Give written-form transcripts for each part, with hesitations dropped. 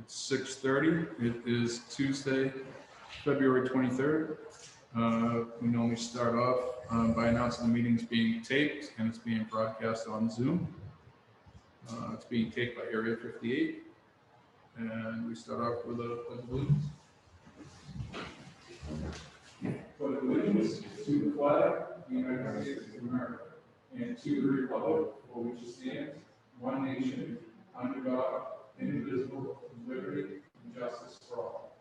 It's 6:30. It is Tuesday, February 23rd. We normally start off by announcing the meeting's being taped and it's being broadcast on Zoom. It's being taped by Area 58. And we start off with a allegiance. Pledge allegiance to the flag of the United States of America and to the republic for which it stands, one nation, under God, indivisible, with liberty and justice for all.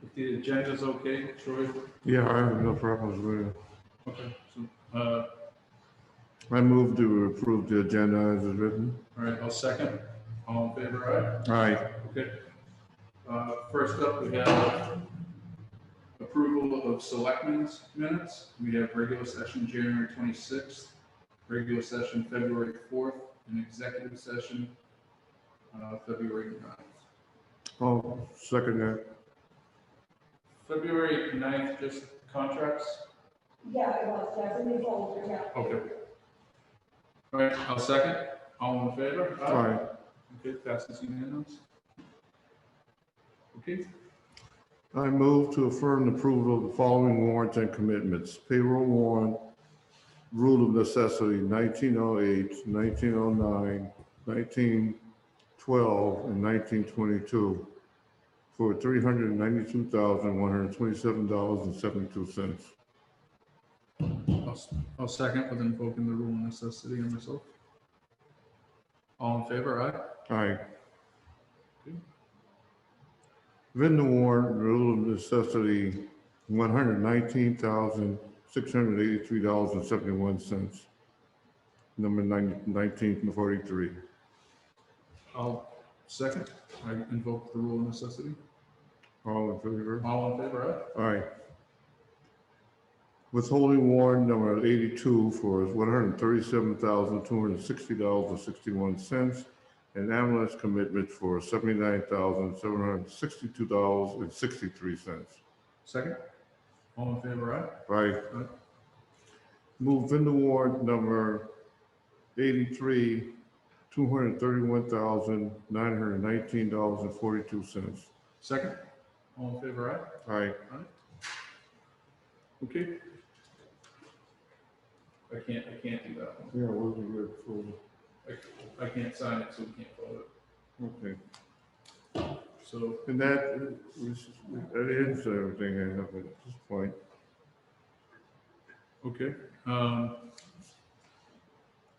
If the agenda's okay, Troy? Yeah, I have no problems with it. Okay, so, I move to approve the agenda as is written. all right, I'll second. All in favor, aye? Aye. Okay. First up, we have approval of Selectmen's minutes. We have regular session January 26th, regular session February 4th, and executive session February 9th. I'll second that. February 9th, just contracts? Yeah, it was, yeah, in the folder, yeah. Okay. All right, I'll second. All in favor? Aye. Okay, passes unanimous. Okay, I move to affirm the approval of the following warrants and commitments. Payroll warrant, rule of necessity 1908, 1909, 1912, and 1922 for $392,127.72. I'll second with invoking the rule of necessity and myself. All in favor, aye? Aye. Okay. Vendor warrant, rule of necessity, $119,683.71, number 1943. I'll second. I invoke the rule of necessity. All in favor? All in favor, aye? Aye. Withholding warrant number 82 for $137,260.61, and ambulance commitment for $79,762.63. Second. All in favor, aye? Aye. Aye. Move vendor warrant number 83, $231,919.42. Second. All in favor, aye? Aye. Okay. I can't do that one. Yeah, wasn't good for, I can't sign it, so we can't vote okay. it. So, And that ends everything I have at this point. okay.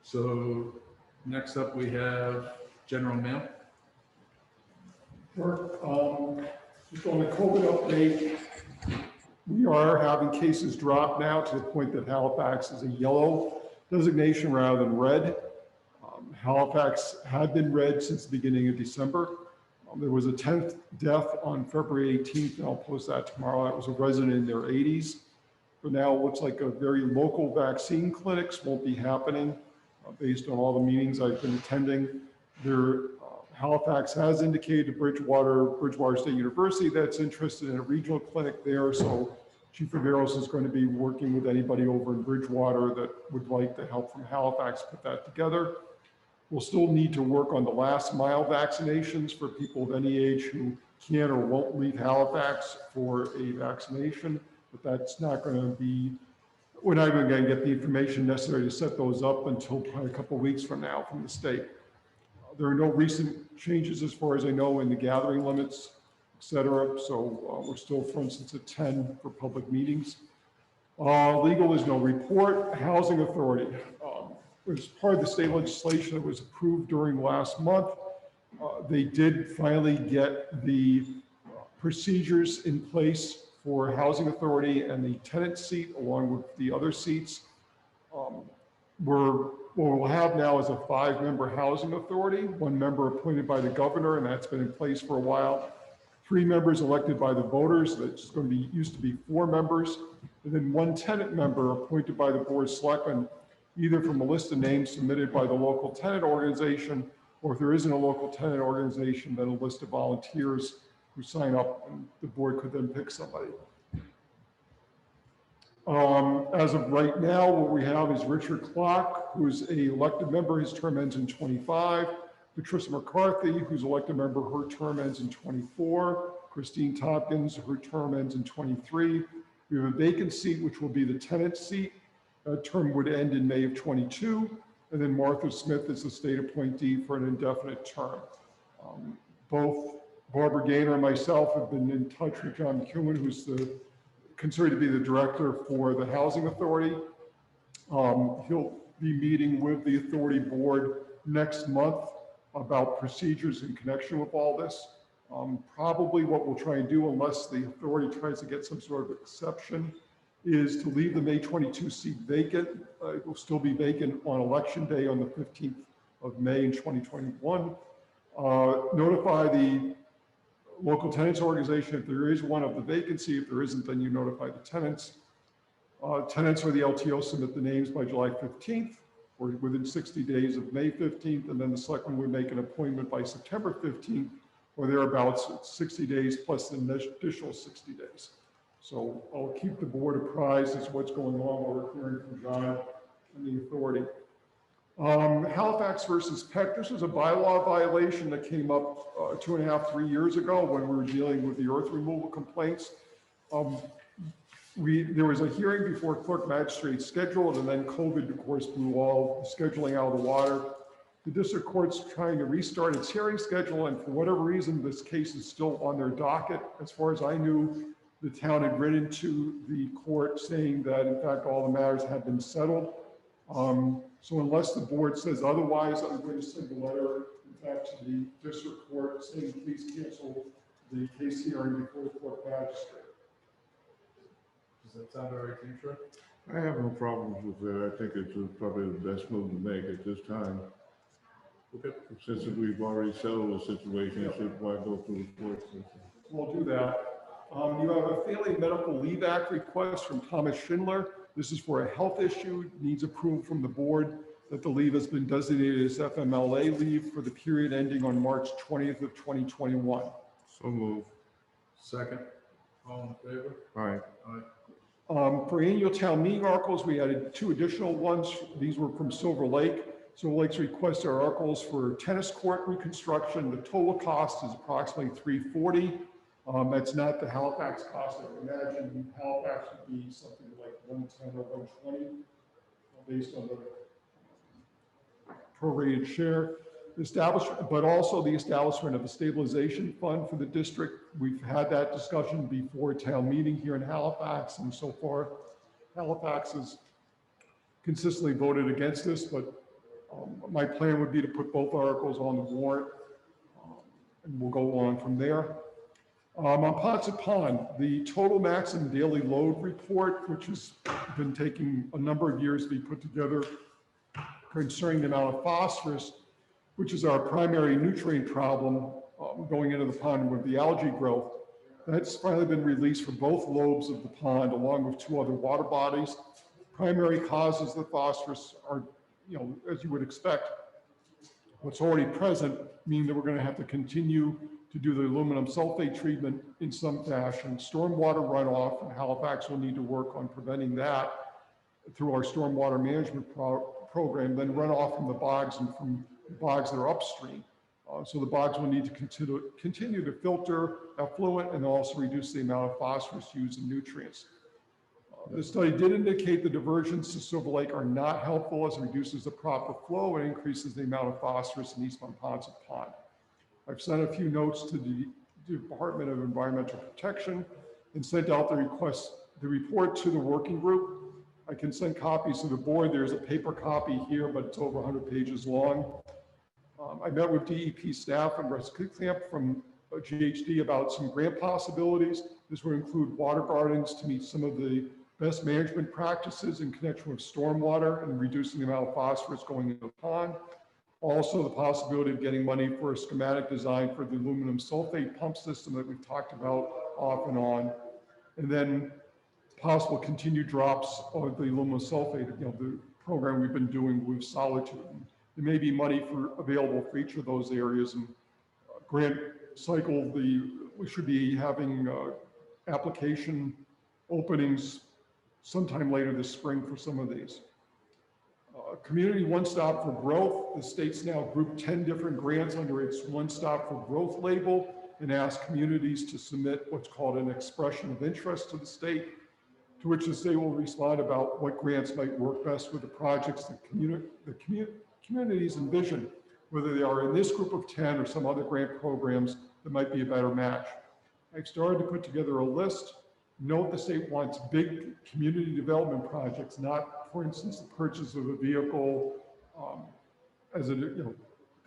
So next up we have general mail. Sure. Just on the COVID update, we are having cases drop now to the point that Halifax is a yellow designation rather than red. Halifax had been red since the beginning of December. There was a 10th death on February 18th, and I'll post that tomorrow. That was a resident in their 80s. But now it looks like a very local vaccine clinics won't be happening based on all the meetings I've been attending. Halifax has indicated to Bridgewater State University that's interested in a regional clinic there. So Chief Riveros is going to be working with anybody over in Bridgewater that would like the help from Halifax put that together. We'll still need to work on the last mile vaccinations for people of any age who can or won't leave Halifax for a vaccination, but that's not going to be, we're not even going to get the information necessary to set those up until probably a couple of weeks from now from the state. There are no recent changes as far as I know in the gathering limits, et cetera. So we're still, for instance, at 10 for public meetings. Legal is no report. Housing Authority. It was part of the state legislation that was approved during last month. They did finally get the procedures in place for Housing Authority and the tenant seat along with the other seats. What we'll have now is a 5-member housing authority, 1 member appointed by the governor, and that's been in place for a while. 3 members elected by the voters, that's going to be, used to be 4 members, and then 1 tenant member appointed by the board of selectmen either from a list of names submitted by the local tenant organization, or if there isn't a local tenant organization, then a list of volunteers who sign up, and the board could then pick somebody. As of right now, what we have is Richard Clark, who's a elected member. His term ends in 25. Patricia McCarthy, who's elected member, her term ends in 24. Christine Tompkins, her term ends in 23. We have a vacant seat, which will be the tenant seat. That term would end in May of 22. And then Martha Smith is the state appointee for an indefinite term. Both Barbara Gaynor and myself have been in touch with John McEwen, who's considered to be the director for the Housing Authority. He'll be meeting with the authority board next month about procedures in connection with all this. Probably what we'll try and do, unless the authority tries to get some sort of exception, is to leave the May 22 seat vacant. It will still be vacant on election day on the 15th of May in 2021. Notify the local tenants organization if there is one of the vacancy. If there isn't, then you notify the tenants. Tenants or the LTO submit the names by July 15th or within 60 days of May 15th, and then the selectmen would make an appointment by September 15th or thereabouts, 60 days plus an additional 60 days. So I'll keep the board apprised as to what's going on while we're hearing from John and the authority. Halifax versus Peck, this was a bylaw violation that came up 2.5, 3 years ago when we were dealing with the earth removal complaints. There was a hearing before clerk magistrate scheduled, and then COVID, of course, blew all the scheduling out of the water. The district court's trying to restart its hearing schedule, and for whatever reason, this case is still on their docket. As far as I knew, the town had written to the court saying that, in fact, all the matters had been settled. So unless the board says otherwise, I'm going to send a letter, in fact, to the district court saying, please cancel the case hearing before the court magistrate. Does that sound all right to you, Troy? I have no problems with that. I think it's probably the best move to make at this time. Okay. Since we've already settled the situation, it should why go through the court system. We'll do that. You have a Family Medical Leave Act request from Thomas Schindler. This is for a health issue, needs approval from the board that the leave has been designated as FMLA leave for the period ending on March 20th of 2021. So move. Second. All in favor? Aye. Aye. For annual town meeting articles, we added 2 additional ones. These were from Silver Lake. Silver Lake's request are articles for tennis court reconstruction. The total cost is approximately $340. That's not the Halifax cost. I would imagine Halifax would be something like 110 or 120 based on the prorated share. Establishment, but also the establishment of a stabilization fund for the district. We've had that discussion before town meeting here in Halifax, and so far Halifax has consistently voted against this, but my plan would be to put both articles on the warrant, and we'll go on from there. On Ponce Pond, the total maximum daily load report, which has been taking a number of years to be put together concerning the amount of phosphorus, which is our primary nutrient problem going into the pond with the algae growth. That's finally been released for both lobes of the pond, along with 2 other water bodies. Primary causes of the phosphorus are, as you would expect, what's already present, mean that we're going to have to continue to do the aluminum sulfate treatment in some fashion. Stormwater runoff, and Halifax will need to work on preventing that through our stormwater management program, then runoff from the bogs and from bogs that are upstream. So the bogs will need to continue to filter effluent and also reduce the amount of phosphorus used in nutrients. The study did indicate the diversions to Silver Lake are not helpful, as it reduces the proper flow and increases the amount of phosphorus in East Ponce Pond. I've sent a few notes to the Department of Environmental Protection and sent out the report to the working group. I can send copies to the board. There's a paper copy here, but it's over 100 pages long. I met with DEP staff and rescue camp from GHD about some grant possibilities. This would include water gardens to meet some of the best management practices in connection with stormwater and reducing the amount of phosphorus going into the pond. Also, the possibility of getting money for a schematic design for the aluminum sulfate pump system that we've talked about off and on. And then possible continued drops of the aluminum sulfate, the program we've been doing with Solitude. There may be money available for each of those areas, and grant cycle, we should be having application openings sometime later this spring for some of these. Community One Stop for Growth. The state's now grouped 10 different grants under its One Stop for Growth label and asked communities to submit what's called an expression of interest to the state, to which the state will respond about what grants might work best with the projects that communities envision, whether they are in this group of 10 or some other grant programs that might be a better match. I've started to put together a list. Note the state wants big community development projects, not, for instance, the purchase of a vehicle.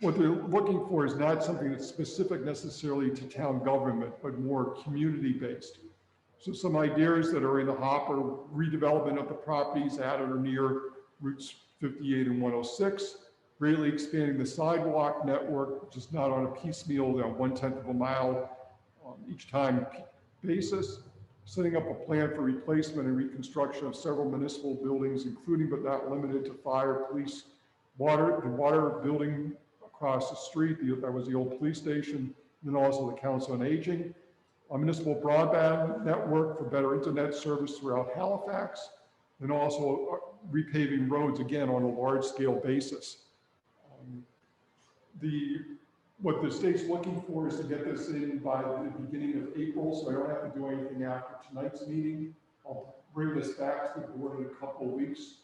What they're looking for is not something that's specific necessarily to town government, but more community-based. So some ideas that are in the hopper: redevelopment of the properties at or near routes 58 and 106, greatly expanding the sidewalk network, just not on a piecemeal, 1/10 of a mile each time basis, setting up a plan for replacement and reconstruction of several municipal buildings, including but not limited to fire, police, water, the water building across the street, that was the old police station, and then also the Council on Aging, a municipal broadband network for better internet service throughout Halifax, and also repaving roads, again, on a large-scale basis. What the state's looking for is to get this in by the beginning of April, so I don't have to do anything after tonight's meeting. I'll bring this back to the board in a couple of weeks.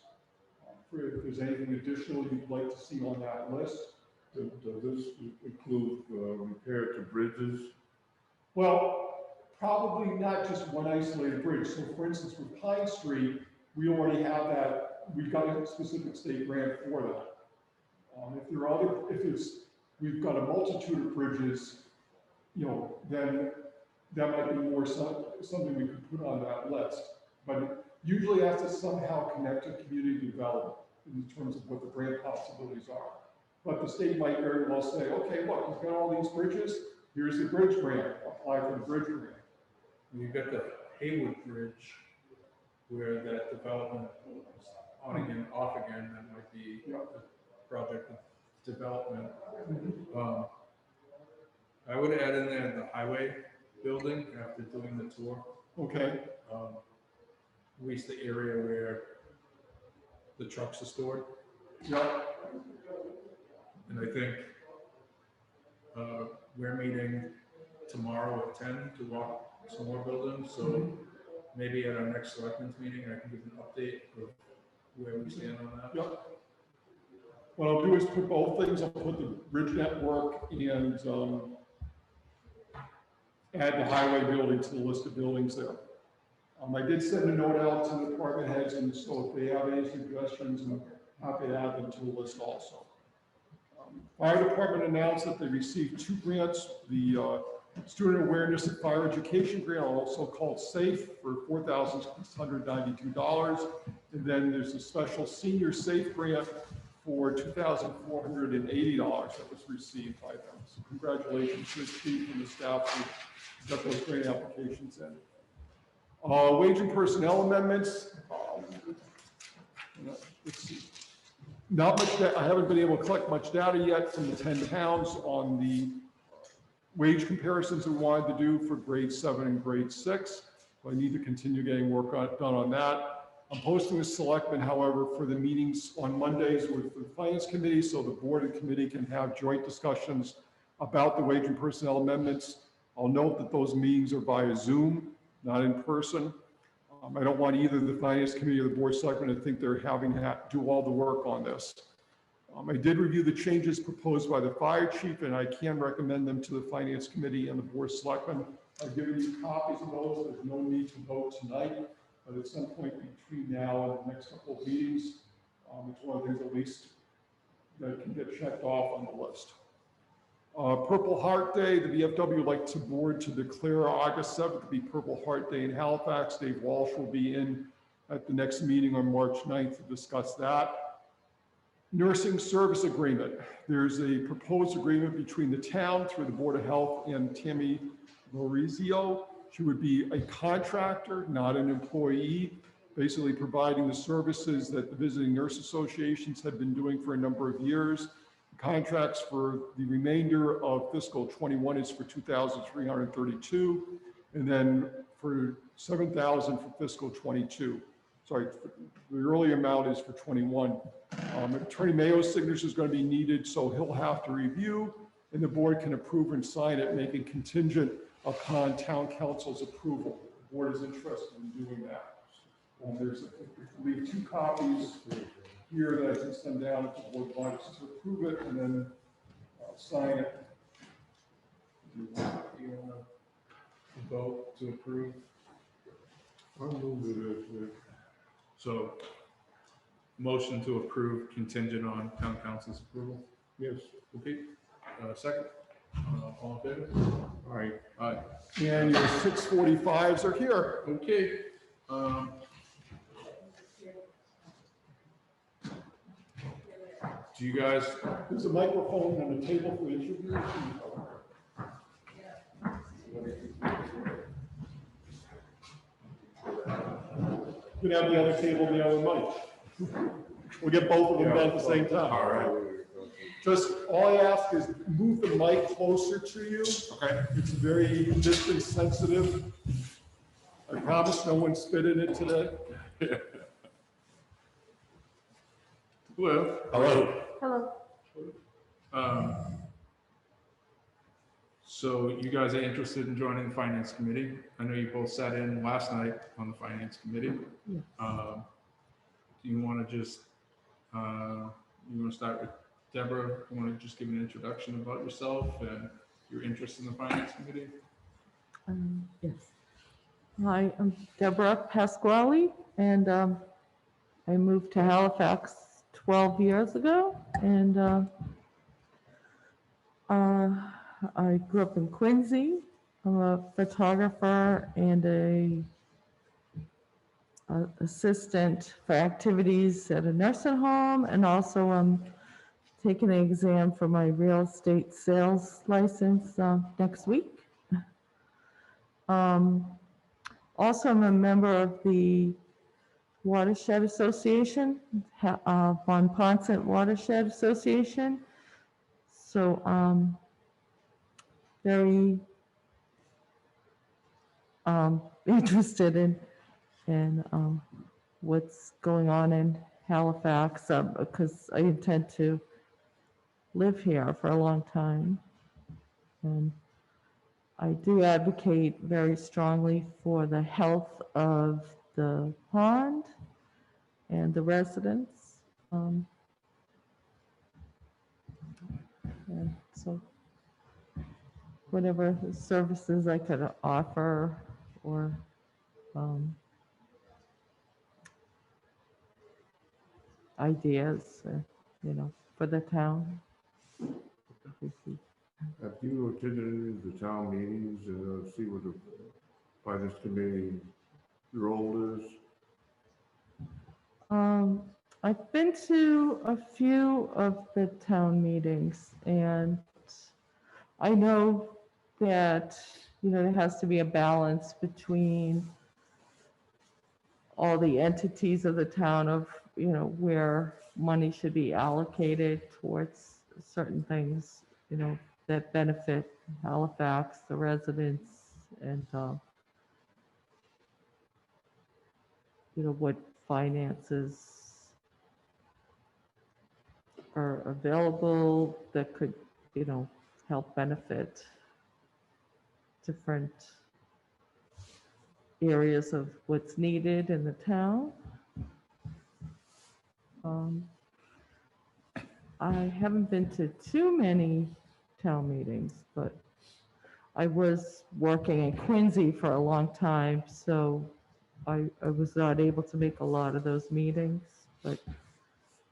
If there's anything additional you'd like to see on that list. Does this include repair to bridges? Well, probably not just one isolated bridge. So for instance, with Pine Street, we already have that, we've got a specific state grant for that. If there are we've got a multitude of bridges, then that might be more something we could put on that list. But it usually has to somehow connect to community development in terms of what the grant possibilities are. But the state might very well say, okay, look, you've got all these bridges, here's the bridge grant, apply for the bridge grant. You've got the Haywood Bridge, where that development is on again, off again, that might be a project of development. I would add in there the highway building after doing the tour. Okay. At least the area where the trucks are stored. Yeah. And I think we're meeting tomorrow at 10 to walk some more buildings. So maybe at our next selectmen's meeting, I can give an update of where we stand on that. Yep. What I'll do is put both things. I'll put the bridge network and add the highway building to the list of buildings there. I did send a note out to the department heads, and so if they have any suggestions, I'm happy to add them to the list also. Fire department announced that they received 2 grants: the Student Awareness and Fire Education Grant, also called SAFE, for $4,692, and then there's a special Senior SAFE grant for $2,480 that was received by them. So congratulations to the chief and the staff who got those grant applications in. Wage and personnel amendments. Let's see. Not much. I haven't been able to collect much data yet from the 10 towns on the wage comparisons we wanted to do for grade 7 and grade 6. So I need to continue getting work done on that. I'm posting a selectman, however, for the meetings on Mondays with the Finance Committee, so the board and committee can have joint discussions about the wage and personnel amendments. I'll note that those meetings are via Zoom, not in person. I don't want either the Finance Committee or the Board of Selectmen to think they're having to do all the work on this. I did review the changes proposed by the fire chief, and I can recommend them to the Finance Committee and the Board of Selectmen. I've given you copies of those. There's no need to vote tonight, but at some point between now and the next couple of meetings, it's one of the things at least that can get checked off on the list. Purple Heart Day, the VFW would like to board to declare August 7th to be Purple Heart Day in Halifax. Dave Walsh will be in at the next meeting on March 9th to discuss that. Nursing service agreement. There's a proposed agreement between the town through the Board of Health and Tammy Maurizio. She would be a contractor, not an employee, basically providing the services that the visiting nurse associations have been doing for a number of years. Contracts for the remainder of fiscal 21 is for 2,332, and then for 7,000 for fiscal 22. Sorry, the early amount is for 21. Attorney Mayo's signature is going to be needed, so he'll have to review, and the board can approve and sign it, making contingent upon town council's approval. The board is interested in doing that. There's, I believe, 2 copies here that I can send down if the board wants to approve it, and then sign it. You want to vote to approve? I'll move it. So, motion to approve contingent on town council's approval? Yes. Okay, second? All in favor? All right. Aye. And your 645s are here. Okay. Do you guys, There's a microphone on the table for each of you. You can have the other table and the other mic. We'll get both of them done at the same time. all right, Just, all I ask is move the mic closer to you. okay, It's very distance sensitive. I promise no one spit in it today. hello. Hello. Hello. So you guys are interested in joining the finance committee? I know you both sat in last night on the finance committee. Yes. Do you want to just, you want to start with Deborah? You want to just give an introduction about yourself and your interest in the finance committee? Yes. Hi, I'm Deborah Pasquale, and I moved to Halifax 12 years ago, and I grew up in Quincy. I'm a photographer and a assistant for activities at a nursing home, and also I'm taking an exam for my real estate sales license next week. Also, I'm a member of the Watershed Association, Von Ponset Watershed Association. So, very interested in what's going on in Halifax, because I intend to live here for a long time. And I do advocate very strongly for the health of the pond and the residents. And so whatever services I could offer or ideas, for the town. Have you attended any of the town meetings and see what the finance committee role is? I've been to a few of the town meetings, and I know that, there has to be a balance between all the entities of the town of, where money should be allocated towards certain things, that benefit Halifax, the residents, and, what finances are available that could, help benefit different areas of what's needed in the town. I haven't been to too many town meetings, but I was working in Quincy for a long time, so I was not able to make a lot of those meetings, but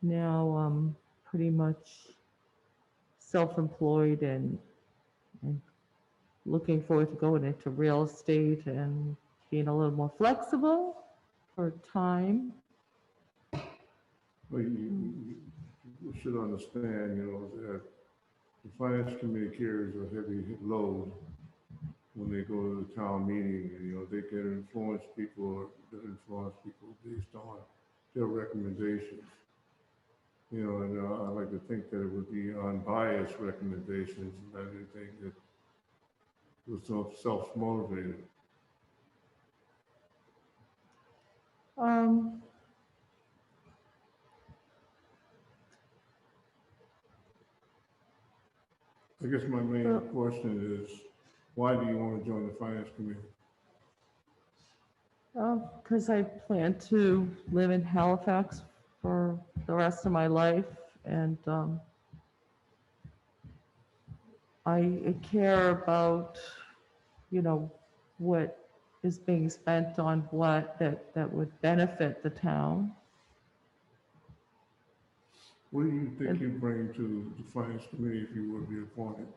now I'm pretty much self-employed and looking forward to going into real estate and being a little more flexible for time. Well, you should understand, that the finance committee carries a heavy load. when they go to the town meeting, and, they can influence people, or influence people based on their recommendations. And I like to think that it would be unbiased recommendations and anything that was self-motivated. Um, I guess my main question is, why do you want to join the finance committee? because I plan to live in Halifax for the rest of my life, and I care about, what is being spent on what that would benefit the town. What do you think you bring to the finance committee if you were to be appointed?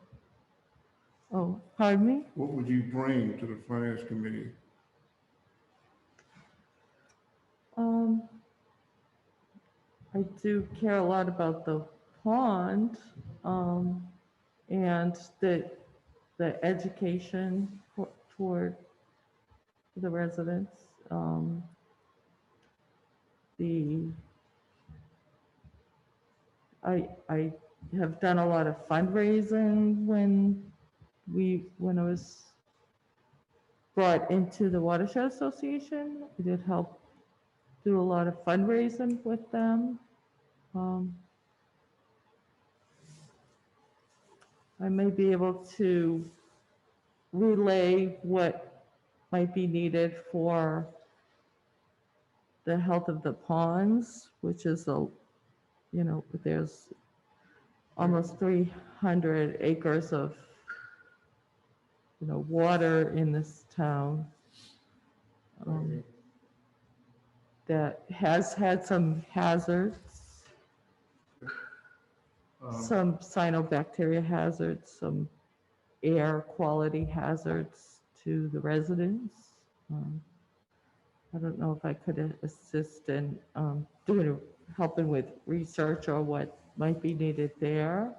Oh, pardon me? What would you bring to the finance committee? I do care a lot about the pond, and the education toward the residents. I have done a lot of fundraising when I was brought into the Watershed Association. I did help do a lot of fundraising with them. I may be able to relay what might be needed for the health of the ponds, which is there's almost 300 acres of, water in this town. That has had some hazards, some cyanobacteria hazards, some air quality hazards to the residents. I don't know if I could assist in helping with research or what might be needed there.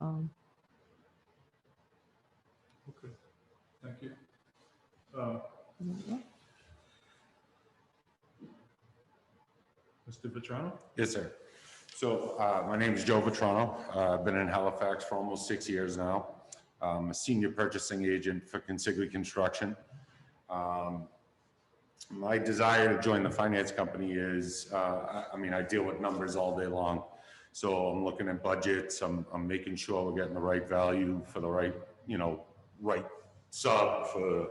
Okay, thank you. Mr. Vitrano? Yes, sir. So my name is Joe Vitrano. I've been in Halifax for almost 6 years now. I'm a senior purchasing agent for Consigli Construction. My desire to join the finance company is, I deal with numbers all day long. So I'm looking at budgets. I'm making sure we're getting the right value for the right, right sub for,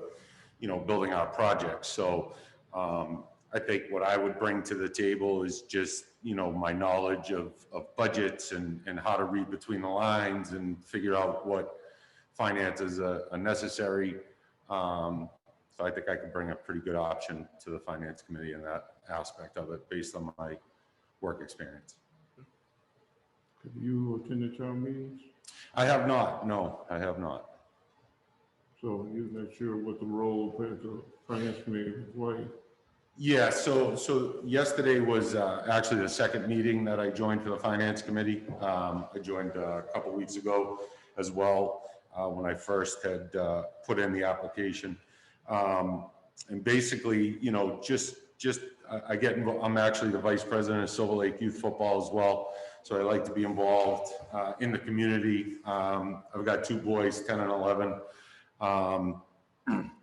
building our projects. So I think what I would bring to the table is just, my knowledge of budgets and how to read between the lines and figure out what finances are necessary. So I think I could bring a pretty good option to the finance committee in that aspect of it based on my work experience. Have you attended town meetings? I have not, no, I have not. So you're not sure what the role of the finance committee was like? Yeah, so yesterday was actually the second meeting that I joined for the finance committee. I joined a couple weeks ago as well when I first had put in the application. And basically, I get involved. I'm actually the vice president of Silver Lake Youth Football as well. So I like to be involved in the community. I've got two boys, 10 and 11.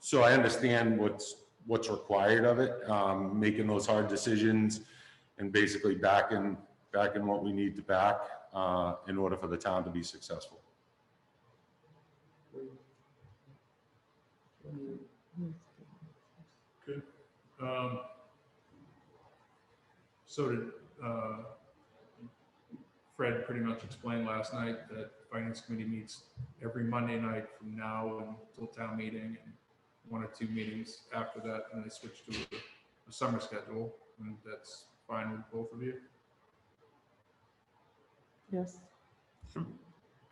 So I understand what's required of it, making those hard decisions and basically backing what we need to back in order for the town to be successful. Good. So did Fred pretty much explained last night that finance committee meets every Monday night from now until town meeting, and 1 or 2 meetings after that, and they switch to a summer schedule, and that's fine with both of you? Yes.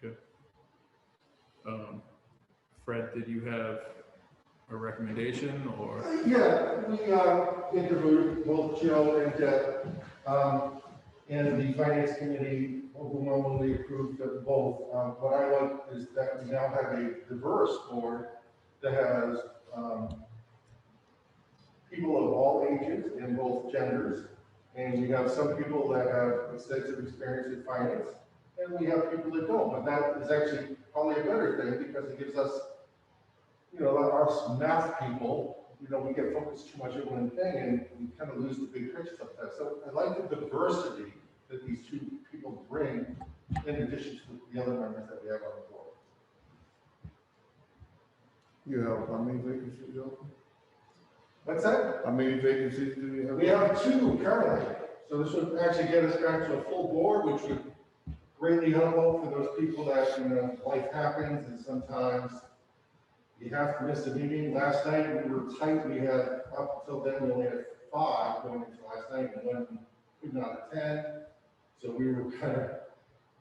Good. Fred, did you have a recommendation or? Yeah, we interviewed both Joe and Deb, and the finance committee overwhelmingly approved of both. What I like is that we now have a diverse board that has people of all ages and both genders. And we have some people that have extensive experience in finance, and we have people that don't. But that is actually probably a better thing because it gives us, you know, our math people, you know, we get focused too much on one thing and we kind of lose the big picture sometimes. So I like the diversity that these two people bring in addition to the other members that we have on the board. You have, how many vacancies open? What's that? How many vacancies do you have? We have two currently. So this would actually get us back to a full board, which would greatly help out for those people that, you know, life happens and sometimes you have to miss a meeting. Last night we were tight. We had, up until then, we only had 5 going into last night and one couldn't out of 10. So we were kind of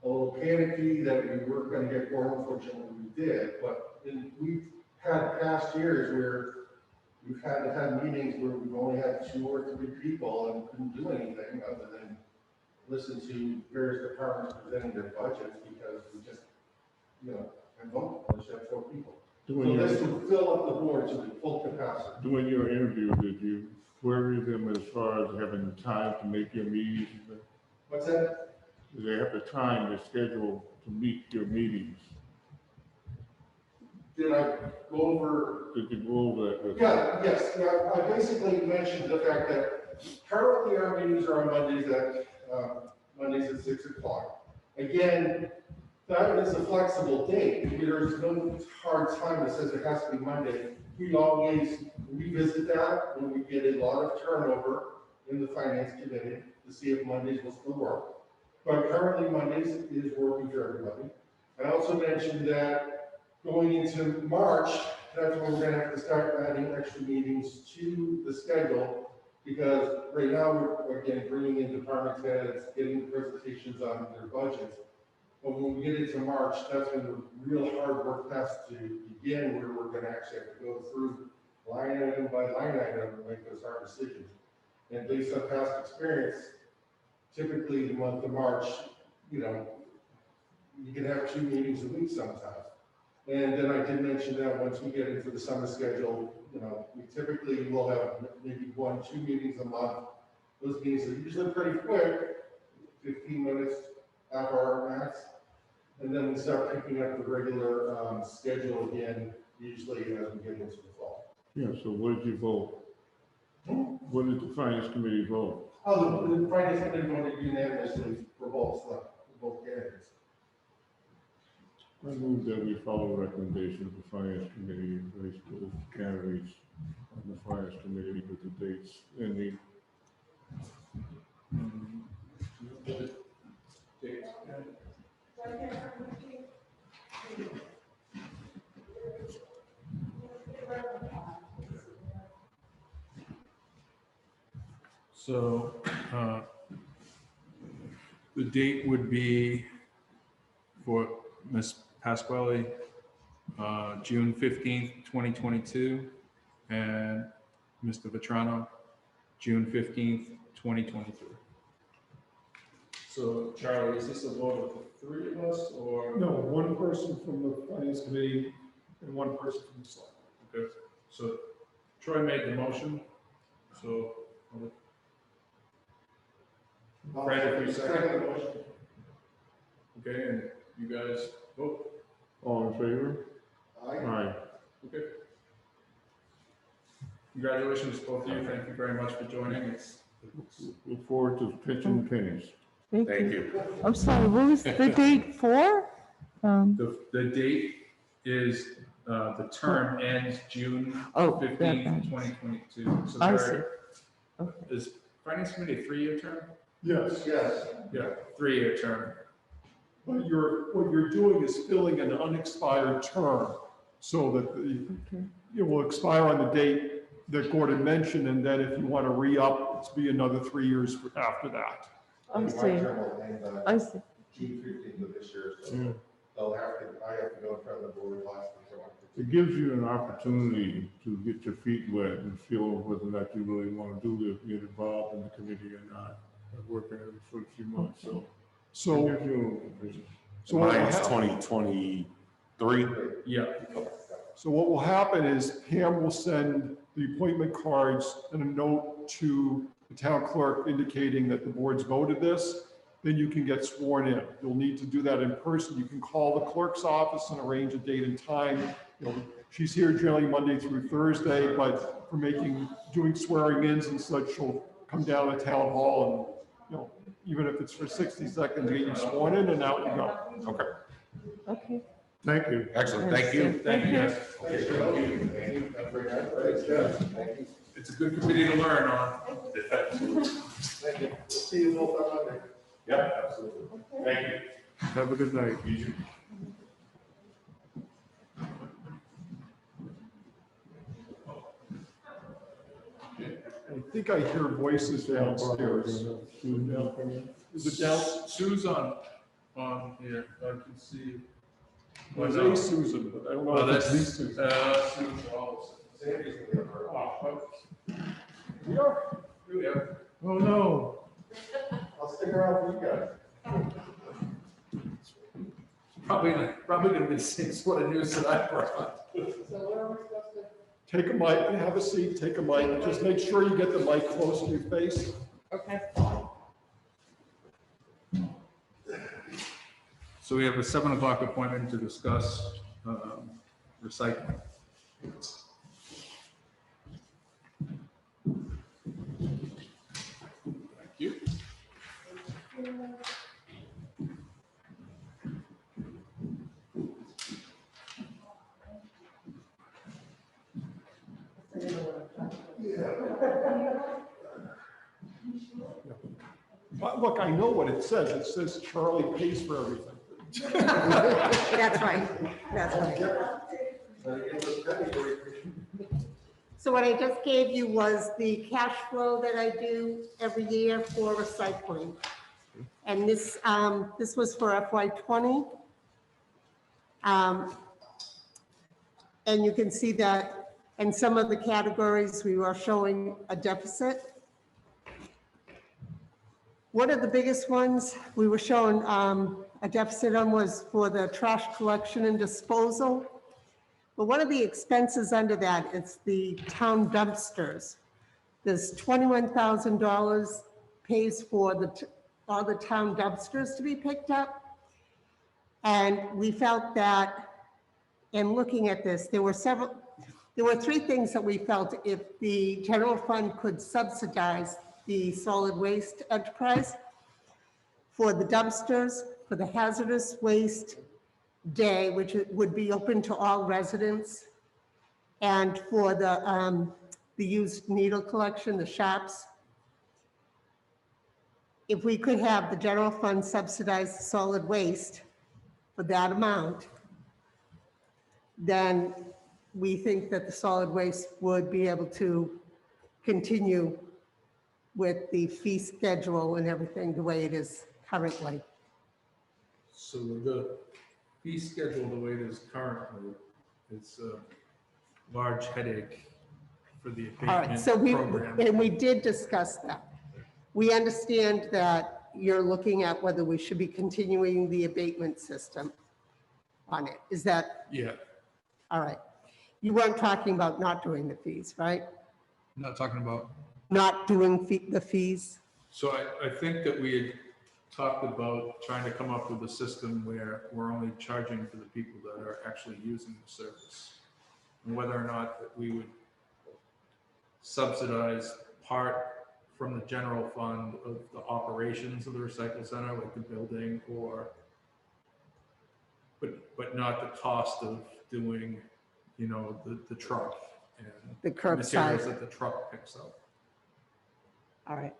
a little panicky that we weren't going to get more. Unfortunately, we did. But we've had past years where we've had to have meetings where we've only had 2 or 3 people and couldn't do anything other than listen to various departments presenting their budgets because we just, you know, and vote. We just have 4 people. So this would fill up the board to the full capacity. During your interview, did you query them as far as having time to make your meetings? What's that? Do they have the time to schedule to meet your meetings? Did I go over? Did you go over that with? Yeah, yes. Yeah, I basically mentioned the fact that currently our meetings are on Mondays at 6 o'clock. Again, that is a flexible date. There's no hard time that says it has to be Monday. We always revisit that when we get a lot of turnover in the finance committee to see if Mondays will still work. But currently Mondays is working for everybody. I also mentioned that going into March, that's when we're gonna have to start adding extra meetings to the schedule because right now we're again bringing in department heads, getting presentations on their budgets. But when we get into March, that's when the real hard work has to begin, where we're gonna actually have to go through line item by line item and make those hard decisions. And based on past experience, typically the month of March, you know, you can have 2 meetings a week sometimes. And then I did mention that once we get into the summer schedule, you know, we typically will have maybe 1, 2 meetings a month. Those meetings are usually pretty quick, 15 minutes, half hour max. And then we start picking up the regular schedule again, usually as we get into the fall. Yeah, so what did you vote? What did the finance committee vote? Oh, the finance committee voted unanimously for both candidates. I move that we follow the recommendation of the finance committee and place both candidates on the finance committee with the dates ending. So, the date would be for Ms. Pasquale, June 15th, 2022, and Mr. Vitrano, June 15th, 2023. So, Charlie, is this a vote of the 3 of us, or? No, one person from the finance committee and one person from the select. Okay, so Troy made the motion, so. Fred, if you second the motion. Okay, and you guys vote. All in favor? Aye. Okay. Congratulations, both of you. Thank you very much for joining. It's Look forward to pitching pennies. Thank Thank you. you. I'm sorry, what was the date for? the date is, the term ends June Oh, that 15th, ends. 2022. So I there see. Okay. is Finance Committee a 3-year term? Yes, Yes. Yeah, 3-year term. but what you're doing is filling an unexpired term so that Okay. it will expire on the date that Gordon mentioned, and then if you want to re-up, it's be another 3 years after that. I My see, term will end on I see. June 15th of this year, so Yeah. I have to go in front of the board last week. It gives you an opportunity to get your feet wet and feel whether or not you really want to do this, get involved in the committee or not. I've worked in it for a few months, so. So, It gives you a vision. so what will Mine's happen- 2023. Yeah. So what will happen is Pam will send the appointment cards and a note to the town clerk indicating that the board's voted this. Then you can get sworn in. You'll need to do that in person. You can call the clerk's office and arrange a date and time. You know, she's here generally Monday through Thursday, but for doing swearing-ins and such, she'll come down to town hall and, you know, even if it's for 60 seconds, get you sworn in and out you go. Okay, Okay. Thank you. excellent, thank you. Thank you, guys. It's a good committee to learn on. Thank you. See you both on Monday. Yeah, absolutely. Thank you. Have a good night. I think I hear voices downstairs. Is it down? Sue's on here, I can see. Well, it's a Susan, but I don't know Oh, if it's that's, the Susan. Sue's also. We are. Yeah. Oh, no. I'll stick around for you guys. Probably gonna be the same sort of news that I brought. Take a mic, have a seat, take a mic. Just make sure you get the mic close to your face. Okay. So we have a 7 o'clock appointment to discuss recycling. Thank you. But look, I know what it says. It says Charlie pays for everything. That's right, that's right. So what I just gave you was the cash flow that I do every year for recycling. And this was for FY '20. And you can see that in some of the categories, we were showing a deficit. One of the biggest ones we were showing a deficit on was for the trash collection and disposal. But one of the expenses under that is the town dumpsters. There's $21,000 pays for all the town dumpsters to be picked up. And we felt that in looking at this, there were 3 things that we felt if the general fund could subsidize the solid waste enterprise for the dumpsters, for the hazardous waste day, which would be open to all residents, and for the used needle collection, the shops. If we could have the general fund subsidize the solid waste for that amount, then we think that the solid waste would be able to continue with the fee schedule and everything the way it is currently. So the fee schedule, the way it is currently, it's a large headache for the All right, abatement so program. we did discuss that. We understand that you're looking at whether we should be continuing the abatement system on it. Is that, Yeah, all right? You weren't talking about not doing the fees, right? not talking about. Not doing the fees? So I think that we had talked about trying to come up with a system where we're only charging for the people that are actually using the service. And whether or not that we would subsidize part from the general fund of the operations of the recycle center, like the building, or, but not the cost of doing, you know, the truck and The materials curbside, that the truck picks up. all right.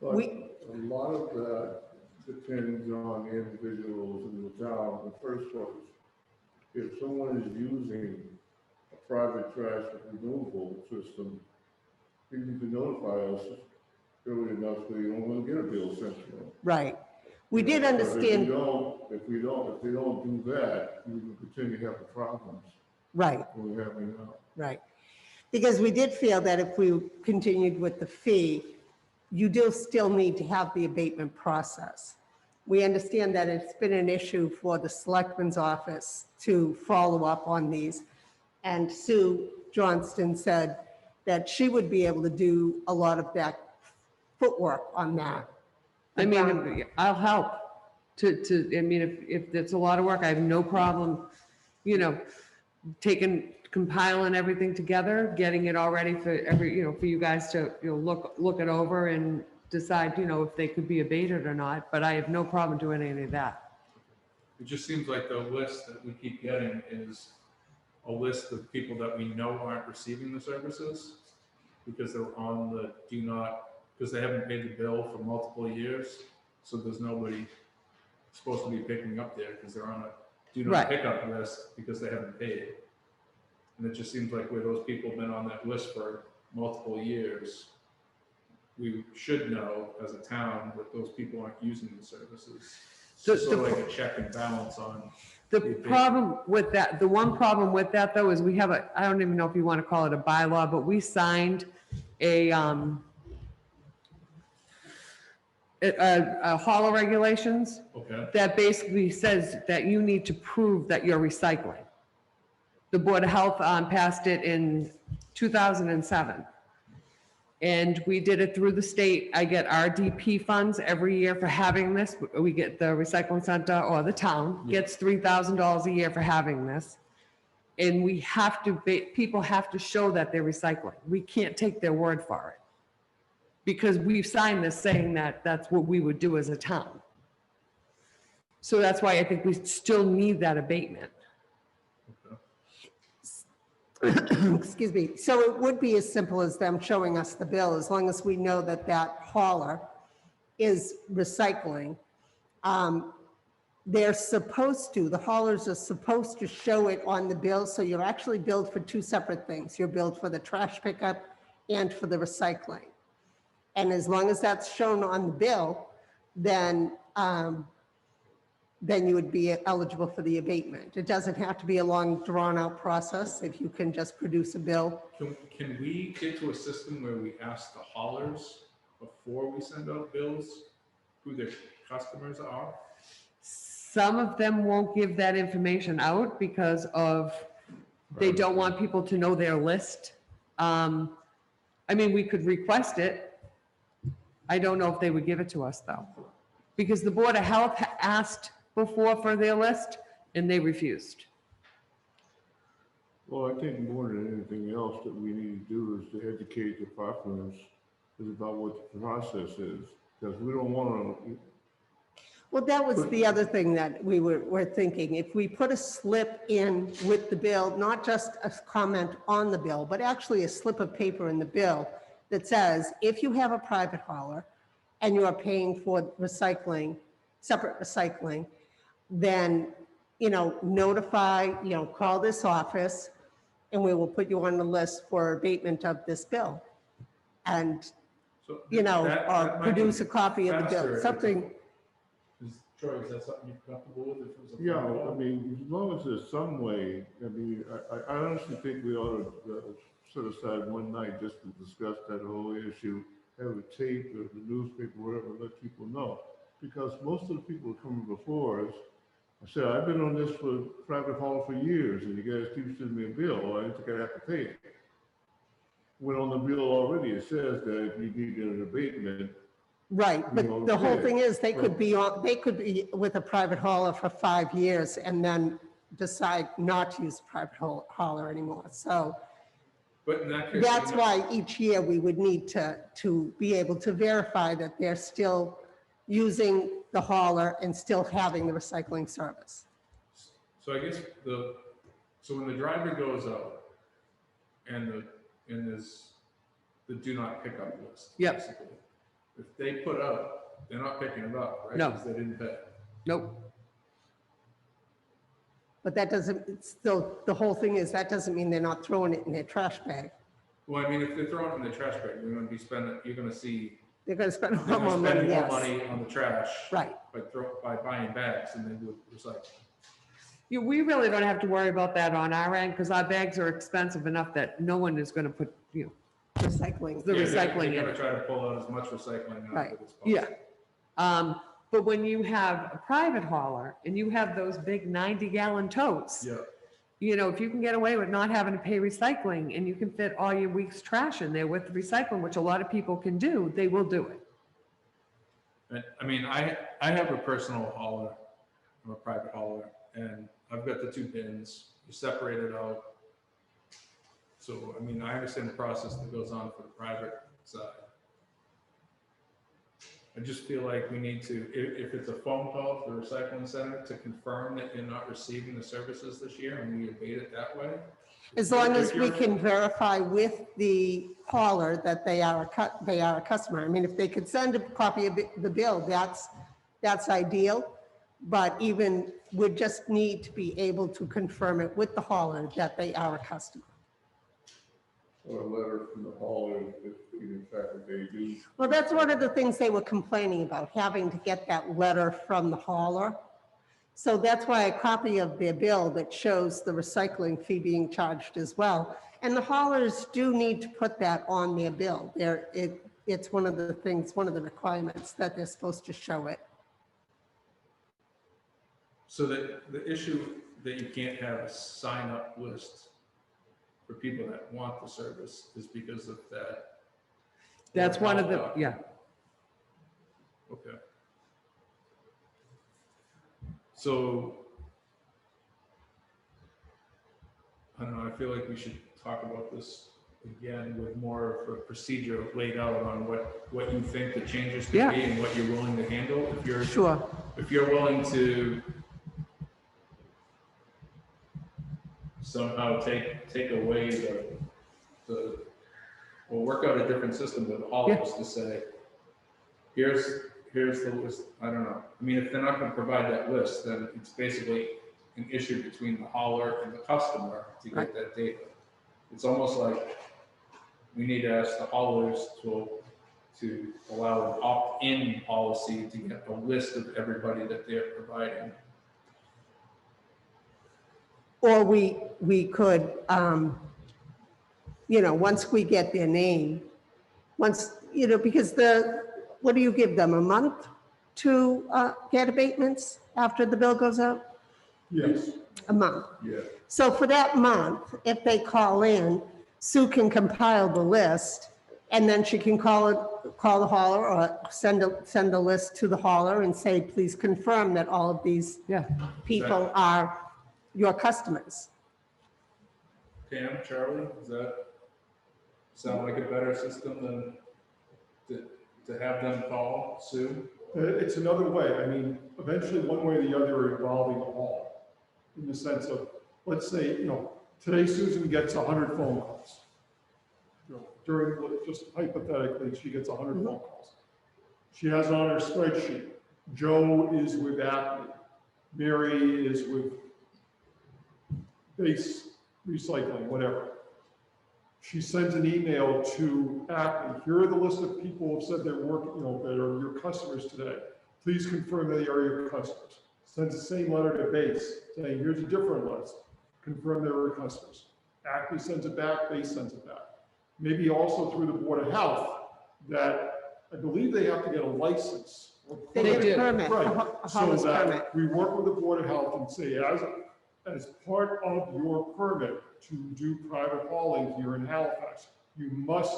But We- a lot of that depends on the individuals in the town in the first place. If someone is using a private trash removal system, you need to notify us early enough so you don't want to get a bill sent to them. Right. We did But understand, if they don't do that, we will continue to have the problems right, we're having now. right. Because we did feel that if we continued with the fee, you do still need to have the abatement process. We understand that it's been an issue for the selectman's office to follow up on these. And Sue Johnston said that she would be able to do a lot of that footwork on that. I mean, I'll help I mean, if it's a lot of work, I have no problem, you know, compiling everything together, getting it all ready for for you guys to, look it over and decide, if they could be abated or not, but I have no problem doing any of that. It just seems like the list that we keep getting is a list of people that we know aren't receiving the services because they're on the because they haven't paid the bill for multiple years. So there's nobody supposed to be picking up there because they're on a do not Right. pick up list because they haven't paid. And it just seems like where those people have been on that list for multiple years, we should know as a town that those people aren't using the services. So sort of like a check and balance on. The problem with that, the one problem with that though, is we have I don't even know if you want to call it a bylaw, but we signed a hauler regulations Okay. that basically says that you need to prove that you're recycling. The Board of Health passed it in 2007. And we did it through the state. I get RDP funds every year for having this. We get the recycling center, or the town gets $3,000 a year for having this. And we have to, people have to show that they're recycling. We can't take their word for it. Because we've signed this saying that that's what we would do as a town. So that's why I think we still need that abatement. Excuse me. So it would be as simple as them showing us the bill, as long as we know that that hauler is recycling. They're supposed to, the haulers are supposed to show it on the bill. So you're actually billed for two separate things. You're billed for the trash pickup and for the recycling. And as long as that's shown on the bill, then you would be eligible for the abatement. It doesn't have to be a long drawn out process if you can just produce a bill. Can we get to a system where we ask the haulers before we send out bills who their customers are? Some of them won't give that information out because of, they don't want people to know their list. I mean, we could request it. I don't know if they would give it to us though, because the Board of Health asked before for their list and they refused. Well, I think more than anything else that we need to do is to educate the populace about what the process is, because we don't want to. Well, that was the other thing that we were thinking. If we put a slip in with the bill, not just a comment on the bill, but actually a slip of paper in the bill that says, if you have a private hauler and you are paying for recycling, separate recycling, then, notify, call this office and we will put you on the list for abatement of this bill. And, So or might produce be a copy of the faster bill, if something. Troy, is that something you're comfortable with? If it was a Yeah, phone I call? mean, as long as there's some way, I honestly think we ought to set aside one night just to discuss that whole issue, have a tape or the newspaper, whatever, let people know. Because most of the people coming before us, I said, I've been on this for private haul for years, and you guys keep sending me a bill, I think I have to pay it. When on the bill already, it says that if you need an abatement. Right, but the whole Okay. thing is, they could be with a private hauler for 5 years and then decide not to use a private hauler anymore. So But in that case. that's why each year we would need to be able to verify that they're still using the hauler and still having the recycling service. So I guess so when the driver goes out and there's the do not pick up list. Yep. Basically. If they put up, they're not picking it up, right? No. Because they didn't pay. Nope. But that doesn't, it's still, the whole thing is, that doesn't mean they're not throwing it in their trash bag. Well, I mean, if they're throwing it in the trash bag, you're gonna see They're gonna spend they're more gonna spend money, more yes. money on the trash. Right. By buying bags than they would recycle. Yeah, we really don't have to worry about that on our end because our bags are expensive enough that no one is going to put, Recycling. the Yeah, recycling You're in gonna it. try to pull out as much recycling out Right. of it as possible. Yeah. But when you have a private hauler and you have those big 90-gallon totes, Yeah. you know, if you can get away with not having to pay recycling and you can fit all your week's trash in there with recycling, which a lot of people can do, they will do it. I mean, I have a personal hauler, I'm a private hauler, and I've got the 2 bins, you separate it out. So, I mean, I understand the process that goes on for the private side. I just feel like we need to, if it's a phone call to the recycling center to confirm that you're not receiving the services this year and we abate it that way. As long as we can verify with the hauler that they are a customer. I mean, if they could send a copy of the bill, that's ideal. But even, we just need to be able to confirm it with the hauler that they are a customer. Or a letter from the hauler if in fact that they do. Well, that's one of the things they were complaining about, having to get that letter from the hauler. So that's why a copy of their bill that shows the recycling fee being charged as well. And the haulers do need to put that on their bill. It's one of the things, one of the requirements that they're supposed to show it. So that the issue that you can't have a sign-up list for people that want the service is because of that. That's one of the, yeah. Okay. So, I don't know, I feel like we should talk about this again with more of a procedure laid out on what you think the changes could Yeah. be and what you're willing to handle. Sure. If you're willing to somehow take away we'll work out a different system with all of us to say, here's the list. I don't know. I mean, if they're not going to provide that list, then it's basically an issue between the hauler and the customer to get that data. It's almost like we need to ask the haulers to allow an opt-in policy to get a list of everybody that they're providing. Or we could, you know, once we get their name, once, you know, because what do you give them, a month to get abatements after the bill goes out? Yes. A month. Yeah. So for that month, if they call in, Sue can compile the list, and then she can call the hauler or send a list to the hauler and say, please confirm that all of these people are your customers. Pam, Charlie, does that sound like a better system than to have them call Sue? It's another way. I mean, eventually, one way or the other, we're evolving all in the sense of, let's say, you know, today Susan gets 100 phone calls. You know, during, just hypothetically, she gets 100 phone calls. She has on her spreadsheet, Joe is with Acme, Mary is with Base Recycling, whatever. She sends an email to Acme. Here are the list of people who have said they're working, you know, that are your customers today. Please confirm they are your customers. Sends the same letter to Base saying, here's a different list. Confirm they're your customers. Acme sends it back, Base sends it back. Maybe also through the Board of Health that I believe they have to get a license. They get a permit, Right, a so hauler's that permit. we work with the Board of Health and say, as part of your permit to do private hauling here in Halifax, you must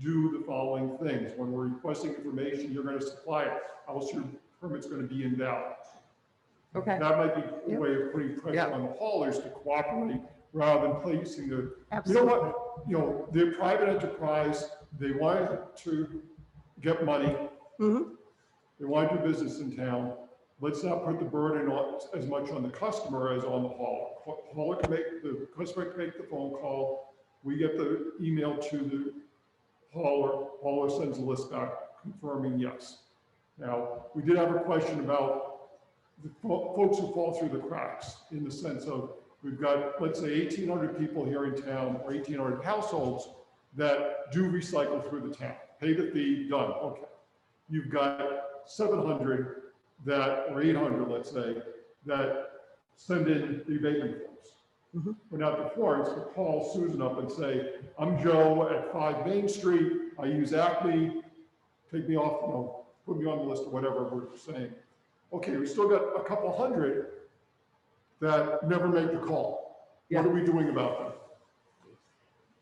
do the following things. When we're requesting information, you're going to supply it, else your permit's going to be invalid. Okay. That might be a way of putting pressure on the haulers to cooperate rather than placing the, you know what, you know, they're private enterprise, they want to get money, they want to do business in town. Let's not put the burden on as much on the customer as on the hauler. The customer can make the phone call. We get the email to the hauler sends a list back confirming yes. Now, we did have a question about the folks who fall through the cracks in the sense of we've got, let's say 1,800 people here in town or 1,800 households that do recycle through the town, pay the fee, done, okay. You've got 700 that, or 800, let's say, that send in the abatement forms. We're not the forms to call Susan up and say, I'm Joe at 5 Main Street, I use Acme, take me off, you know, put me on the list or whatever we're saying. Okay, we still got a couple hundred that never make the call. Yeah. What are we doing about them?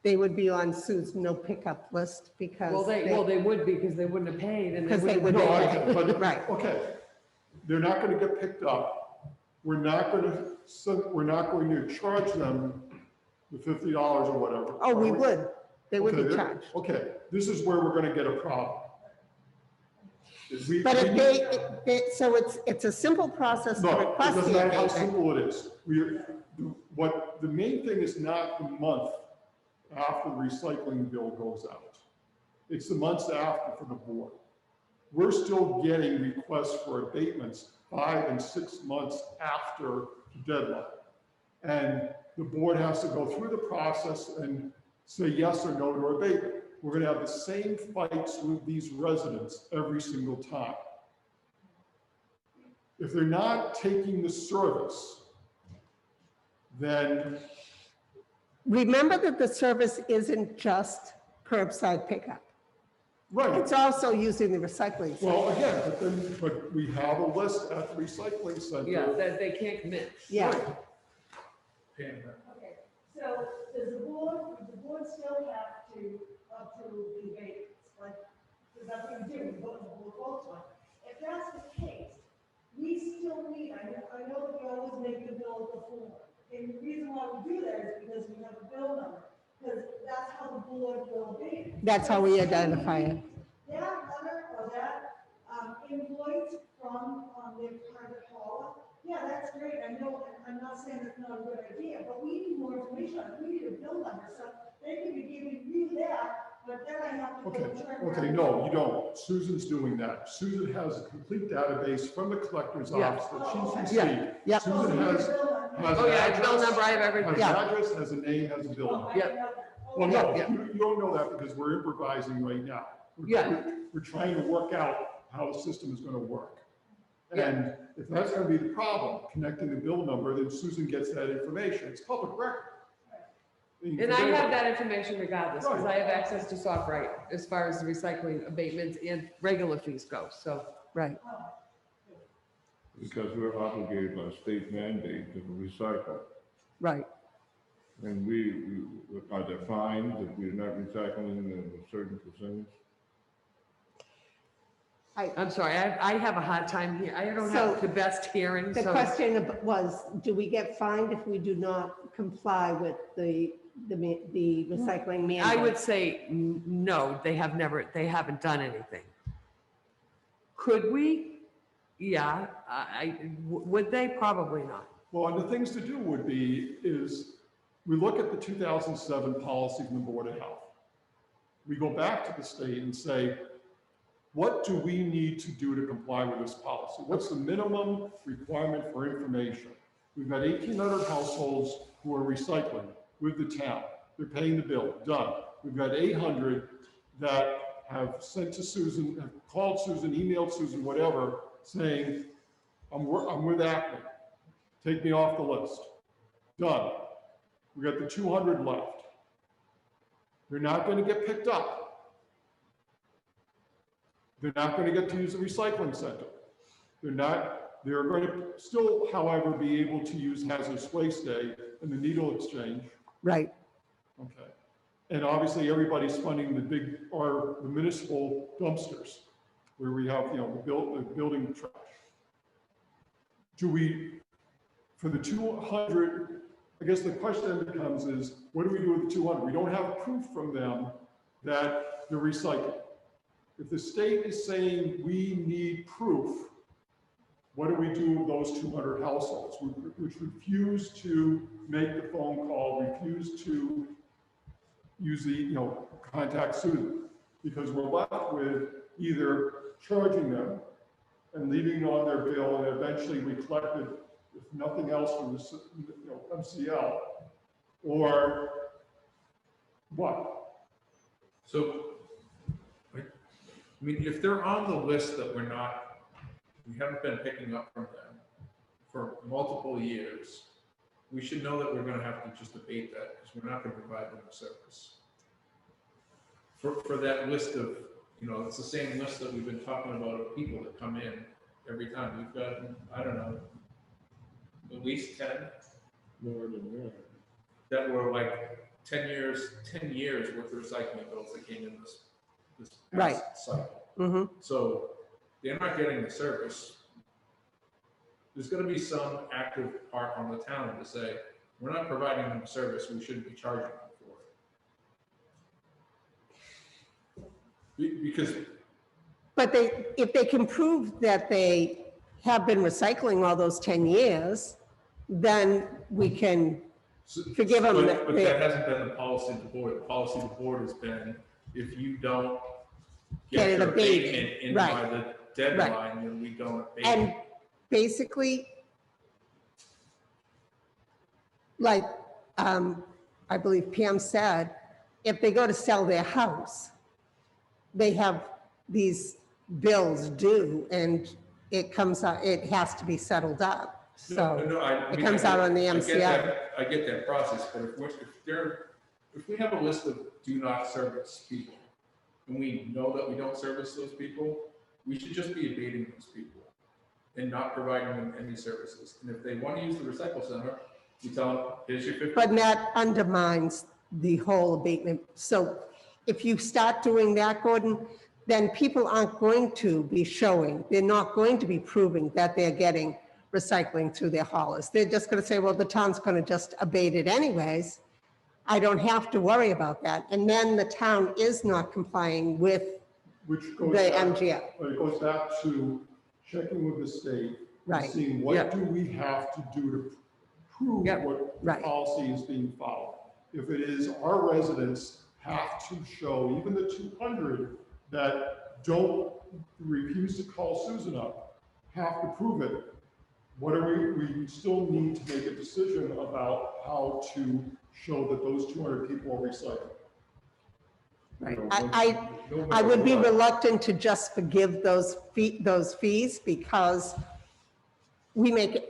They would be on Sue's no pickup list because. Well, they would be because they wouldn't have paid and they Because they wouldn't would have have paid. But, Right. okay, they're not gonna get picked up. We're not going to charge them the $50 or whatever. Oh, we are would. They would Okay, be there- charged. Okay, this is where we're gonna get a problem. But if so it's a simple process to No, it request doesn't the matter how abatement. simple it is. The main thing is not the month after the recycling bill goes out. It's the months after for the board. We're still getting requests for abatements 5 and 6 months after the deadline. And the board has to go through the process and say yes or no to abatement. We're gonna have the same fights with these residents every single time. If they're not taking the service, then, Remember that the service isn't just curbside pickup. right, It's also using the recycling. center. well, again, but we have a list at the recycling center. Yeah, that they can't commit. Yeah, Paying that. Okay, so does the board still have to approve the abatements? Like, because that's what we do, we vote on. If that's the case, we still need, I know that we always make the bill the form. And the reason why we do that is because we have a bill number, because that's how the board will abate it. that's how we identify it. That letter or that invoice from their private hauler, yeah, that's great, I know, I'm not saying that's not a good idea, but we need more information, we need a bill number, so they could be giving you that, but then I have to go Okay, turn around. okay, no, you don't. Susan's doing that. Susan has a complete database from the collector's Yeah. office that she's Yeah. received. Yep. Susan has Oh, yeah, an bill address, number, I have everything. has Yeah. an address, has a name, has a bill Oh, number. I Yep. didn't know that. Well, no, Okay. you don't know that because we're improvising right now. Yeah. We're trying to work out how the system is gonna work. Yeah. And if that's gonna be the problem, connecting the bill number, then Susan gets that information. It's public record. And I have that information regardless, because I have access to SoftWrite as far as the recycling abatements and regular fees go, so. Right. Because we're obligated by state mandate to recycle. Right. And are there fines if we're not recycling a certain percentage? I'm sorry, I have a hard time here. I don't So, have the best hearing, The so. question was, do we get fined if we do not comply with the recycling mandate? I would say, no, they haven't done anything. Could we? Yeah, would they? Probably not. Well, and the things to do would be is we look at the 2007 policy from the Board of Health. We go back to the state and say, what do we need to do to comply with this policy? What's the minimum requirement for information? We've got 1,800 households who are recycling with the town. They're paying the bill, done. We've got 800 that have sent to Susan, have called Susan, emailed Susan, whatever, saying, I'm with Acme. Take me off the list. Done. We got the 200 left. They're not going to get picked up. They're not going to get to use the recycling center. They're going to still, however, be able to use hazardous waste day and the needle exchange. Right. Okay. And obviously, everybody's funding the municipal dumpsters where we have, the building trash. Do we, for the 200, I guess the question then becomes is, what do we do with the 200? We don't have proof from them that they're recycling. If the state is saying we need proof, what do we do with those 200 households which refuse to make the phone call, refuse to use the, contact Susan? Because we're left with either charging them and leaving it on their bill, and eventually we collect it, if nothing else, from the MCL, or what? So, I mean, if they're on the list that we haven't been picking up from them for multiple years, we should know that we're gonna have to just abate that, because we're not gonna provide them a service. For that list of, it's the same list that we've been talking about of people that come in every time. We've got, I don't know, at least 10. More than that. that were like 10 years worth of recycling bills that came in this Right. past cycle. Mhm. So they're not getting the service. There's gonna be some active part on the town to say, we're not providing them a service, we shouldn't be charging them for it. Because, But if they can prove that they have been recycling all those 10 years, then we can forgive them. but that hasn't been the policy of the board. The policy of the board has been, if you don't Get get it your abated, abatement in right. by the deadline, then we don't abate. And basically, like, I believe Pam said, if they go to sell their house, they have these bills due and it comes out, it has to be settled up. So it comes out on the MCI. I get that process, but if we have a list of do not service people, and we know that we don't service those people, we should just be abating those people and not providing them any services. And if they want to use the recycle center, you tell them, here's your 50. But that undermines the whole abatement. So if you start doing that, Gordon, then people aren't going to be showing, they're not going to be proving that they're getting recycling through their haulers. They're just going to say, well, the town's going to just abate it anyways. I don't have to worry about that. And then the town is not complying with Which the goes back, MGL. but it goes back to checking with the state. Right. And seeing what Yep. do we have to do to prove Yep. what Right. policy is being followed. If it is our residents have to show, even the 200 that don't refuse to call Susan up, have to prove it. What are we still need to make a decision about how to show that those 200 people are recycling. Right. You know, I no would be matter what. reluctant to just forgive those fees because we're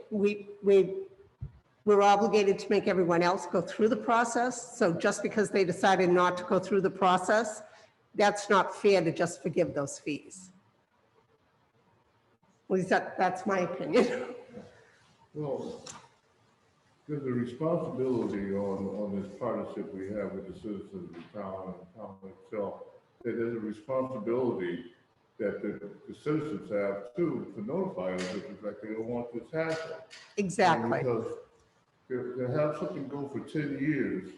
obligated to make everyone else go through the process. So just because they decided not to go through the process, that's not fair to just forgive those fees. At least that's my opinion. Well, there's a responsibility on this partnership we have with the citizens of the town and the town itself. That there's a responsibility that the citizens have too, to notify us if it's like they don't want this hassle. Exactly. Because to have something go for 10 years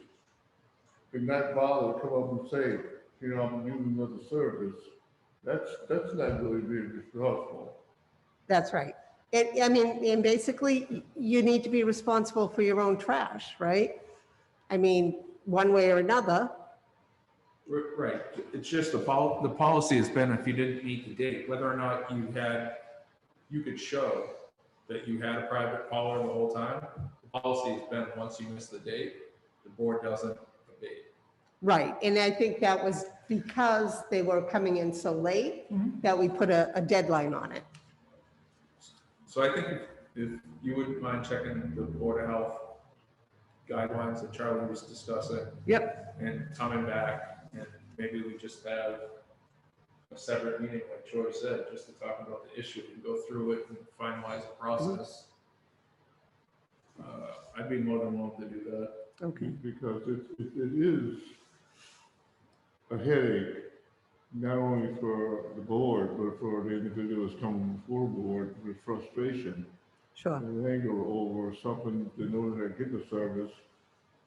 and not bother to come up and say, you know, I'm using another service, that's not really being responsible. That's right. And basically, you need to be responsible for your own trash, right? I mean, one way or another. Right, it's just the policy has been if you didn't meet the date, whether or not you could show that you had a private hauler the whole time, the policy has been once you miss the date, the board doesn't abate. Right, and I think that was because they were coming in so late that we put a deadline on it. So I think if you wouldn't mind checking the Board of Health guidelines that Charlie was discussing. Yep. And coming back, and maybe we just have a separate meeting, like Troy said, just to talk about the issue and go through it and finalize the process. I'd be more than willing to do that. Okay. Because it is a headache, not only for the board, but for the individuals coming before the board with frustration Sure. and anger over something they know they're getting a service,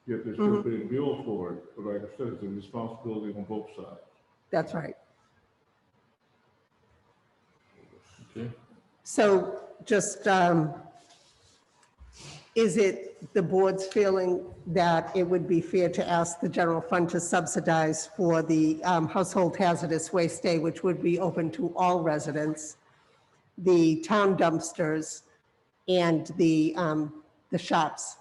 yet they're still being billed for it. But like I said, it's a responsibility on both sides. That's right. Okay. So just, is it the board's feeling that it would be fair to ask the general fund to subsidize for the household hazardous waste day, which would be open to all residents, the town dumpsters, and the shops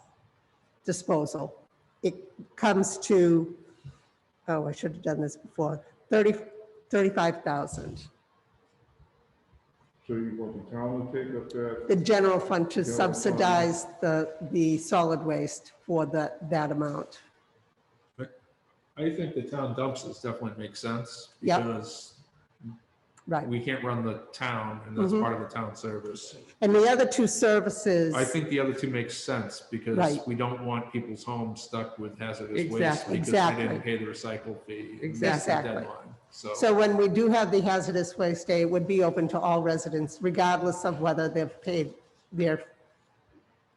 disposal? It comes to, oh, I should have done this before, 35,000. So you want the town to take up that? The general fund to General fund. subsidize the solid waste for that amount. I think the town dumpsters definitely make sense Yep. because Right. We can't run the town, and that's part of the town service. And the other two services. I think the other two make sense because Right. we don't want people's homes stuck with hazardous waste Exactly. because Exactly. they didn't pay the recycle fee. Exactly. That's the deadline. So when we do have the hazardous waste day, it would be open to all residents, regardless of whether they've paid their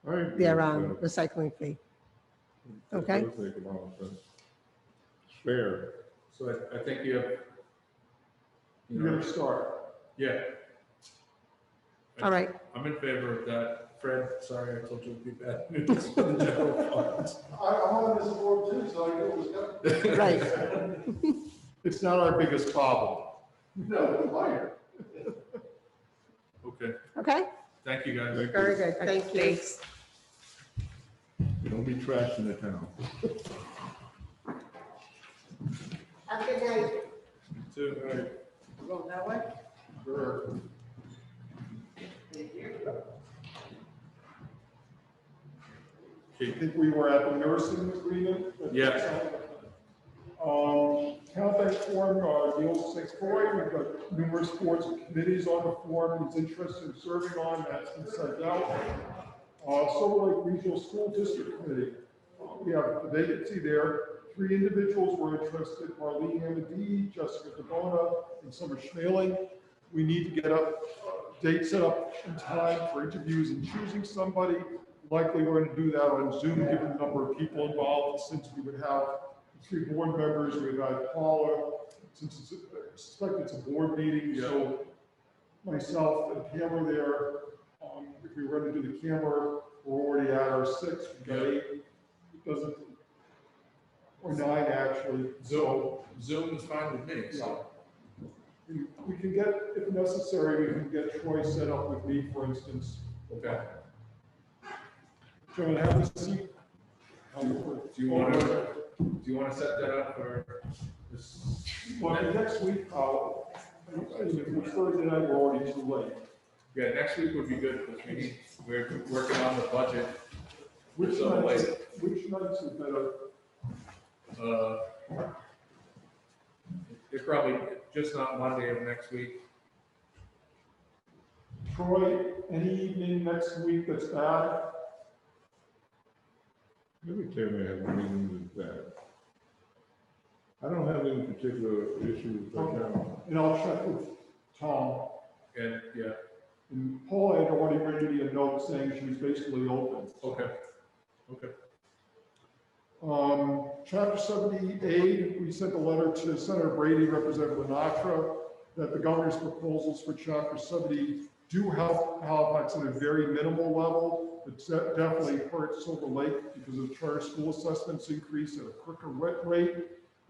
I agree their with that. recycling fee. That Okay. does make a lot of sense. It's fair. So I think you have, you You're know, gonna start. yeah, All right, I'm in favor of that. Fred, sorry, I told you it'd be bad news for the general fund. I'm on this board too, so I know it was coming. right. It's not our biggest problem. No, it's minor. Okay, Okay, thank you, guys. very good. Thank you. Thanks. Don't be trashing the town. Have a good night. Two, all right. Go that way? Sure. I think we were at the nursing agreement. Yes. Town bank form, Neil St. Croix, we've got numerous boards and committees on the form, he's interested in serving on, that's been sent out. Silver Lake Regional School District Committee, we have the vacancy there. 3 individuals were interested, Marlene Amadi, Jessica DeBona, and Summer Schmaling. We need to get a date set up in time for interviews and choosing somebody. Likely we're going to do that on Zoom, given the number of people involved, since we would have 3 board members, we've got Paula, since it's, I suspect it's a board meeting, so myself and Pam are there. If we were going to do the camera, we're already at our 6, we've got 8, it doesn't, or 9 actually. Zoom is fine with me, so. We can get, if necessary, we can get Troy set up with me, for instance. Okay. Joe, have a seat. Do you want to set that up for this? Well, next week, if it's Thursday night, we're already too late. Yeah, next week would be good because we're working on the budget. Which So, nights, like- which nights are better? It's probably just not Monday of next week. Troy, any evening next week that's bad? Every time I have a meeting with that. I don't have any particular issues right now. And I'll check with Tom. And, yeah, And Paula had already written me a note saying she was basically open. okay, okay. Chapter 78, we sent a letter to Senator Brady, Representative Lenatra, that the governor's proposals for Chapter 70 do help Halifax at a very minimal level. It definitely hurts Silver Lake because of charter school assessments increase at a quicker rate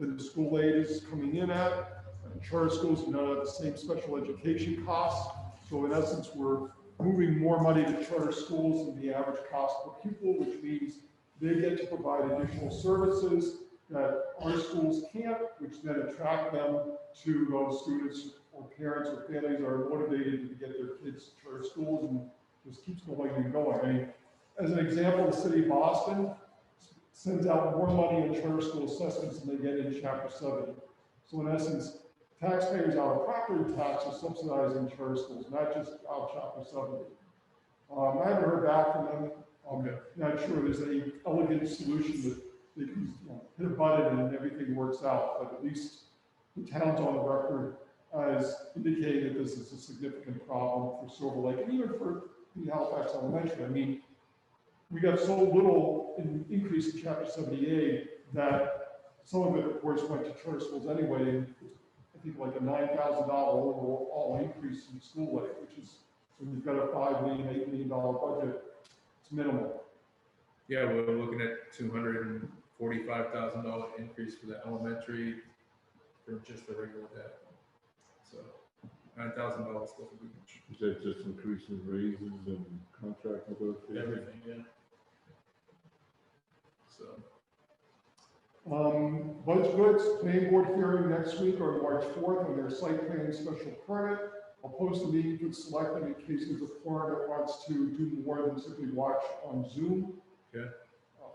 than the school aid is coming in at. And charter schools do not have the same special education costs. So in essence, we're moving more money to charter schools than the average cost per pupil, which means they get to provide additional services that our schools can't, which then attract them to those students or parents or families that are motivated to get their kids to charter schools, and just keeps going and going. I mean, as an example, the city of Boston sends out more money in charter school assessments than they get in Chapter 70. So in essence, taxpayers out of property tax are subsidizing charter schools, not just out of Chapter 70. I haven't heard back from them. Not sure there's any elegant solution that they can hit a button and everything works out, but at least the town's on the record as indicating that this is a significant problem for Silver Lake and even for the Halifax Elementary. I mean, we got so little in increase in Chapter 78 that some of it, of course, went to charter schools anyway. And I think like a $9,000 overall increase in school aid, which is, when you've got a $5 million, $8 million budget, it's minimal. Yeah, we're looking at $245,000 increase for the elementary for just the regular debt. So $9,000 doesn't be much. Is that just increasing raises and contract negotiations? Everything, yeah. So, Budge Goods, planning board hearing next week on March 4th on their site plan special permit. I'll post the meeting to the selectmen in case there's a forum that wants to do more than simply watch on Zoom. okay,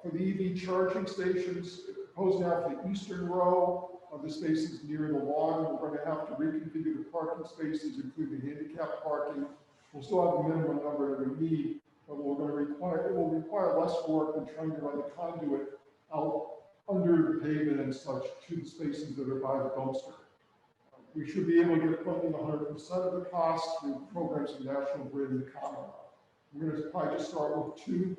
For the EV charging stations, proposed now for the eastern row, of the spaces near the lawn. We're going to have to reconfigure the parking spaces, including handicap parking. We'll still have the minimum number that we need, but it will require less work than trying to run the conduit out under the pavement and such to the spaces that are by the dumpster. We should be able to get funding 100% of the cost through programs from National Grid and the Commonwealth. We're going to probably just start with 2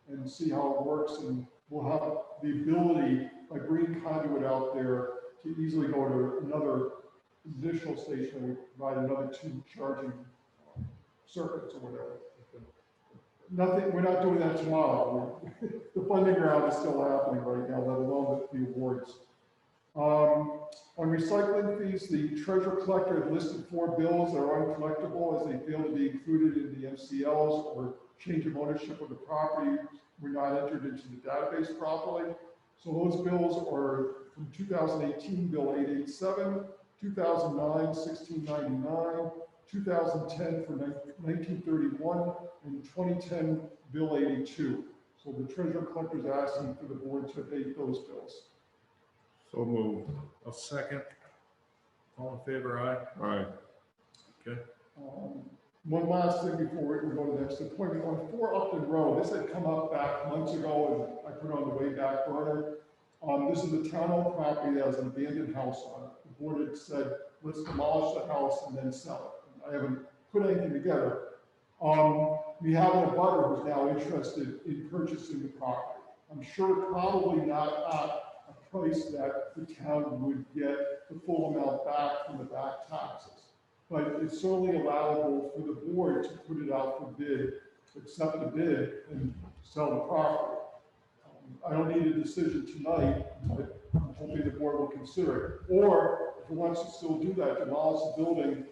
and see how it works, and we'll have the ability, by bringing conduit out there, to easily go to another additional station and we provide another 2 charging circuits or whatever. Nothing, we're not doing that tomorrow. The funding round is still happening right now, let alone the awards. On recycling fees, the treasurer collector had listed 4 bills that are uncollectible as they fail to be included in the MCLs or change of ownership of the property were not entered into the database properly. So those bills are from 2018 Bill 887, 2009 1699, 2010 for 1931, and 2010 Bill 82. So the treasurer collector is asking for the board to abate those bills. So moved. I'll second. All in favor, aye? Aye. Okay. One last thing before we go to the next appointment. On 4 Upton Road, this had come up back months ago and I put it on the way back burner. This is a town-owned property that has an abandoned house on it. The board had said, let's demolish the house and then sell it. I haven't put anything together. We have an abutter who's now interested in purchasing the property. I'm sure probably not at a price that the town would get the full amount back from the back taxes. But it's certainly allowable for the board to put it out for bid, accept the bid, and sell the property. I don't need a decision tonight, but I'm hoping the board will consider it. Or if it wants to still do that, demolish the building,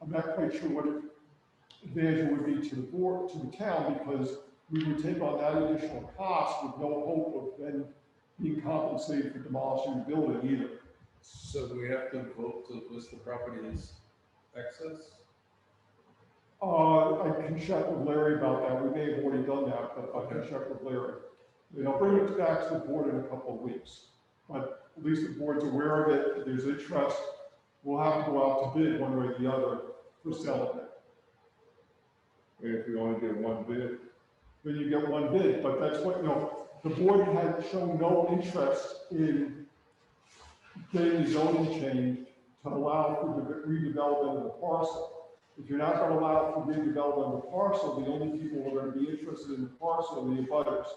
I'm not quite sure what advantage it would be to the board, to the town, because we would take on that additional cost with no hope of then being compensated for demolishing the building either. So do we have to vote to list the property as excess? I can check with Larry about that. We may have already done that, but I can check with Larry. They'll bring it back to the board in a couple of weeks. But at least the board's aware of it. If there's interest, we'll have to go out to bid one way or the other for selling it. And if you only get 1 bid, Then you get 1 bid, but that's what, the board had shown no interest in getting the zoning change to allow for the redevelopment of the parcel. If you're not going to allow for redevelopment of the parcel, the only people who are going to be interested in the parcel are the abutters.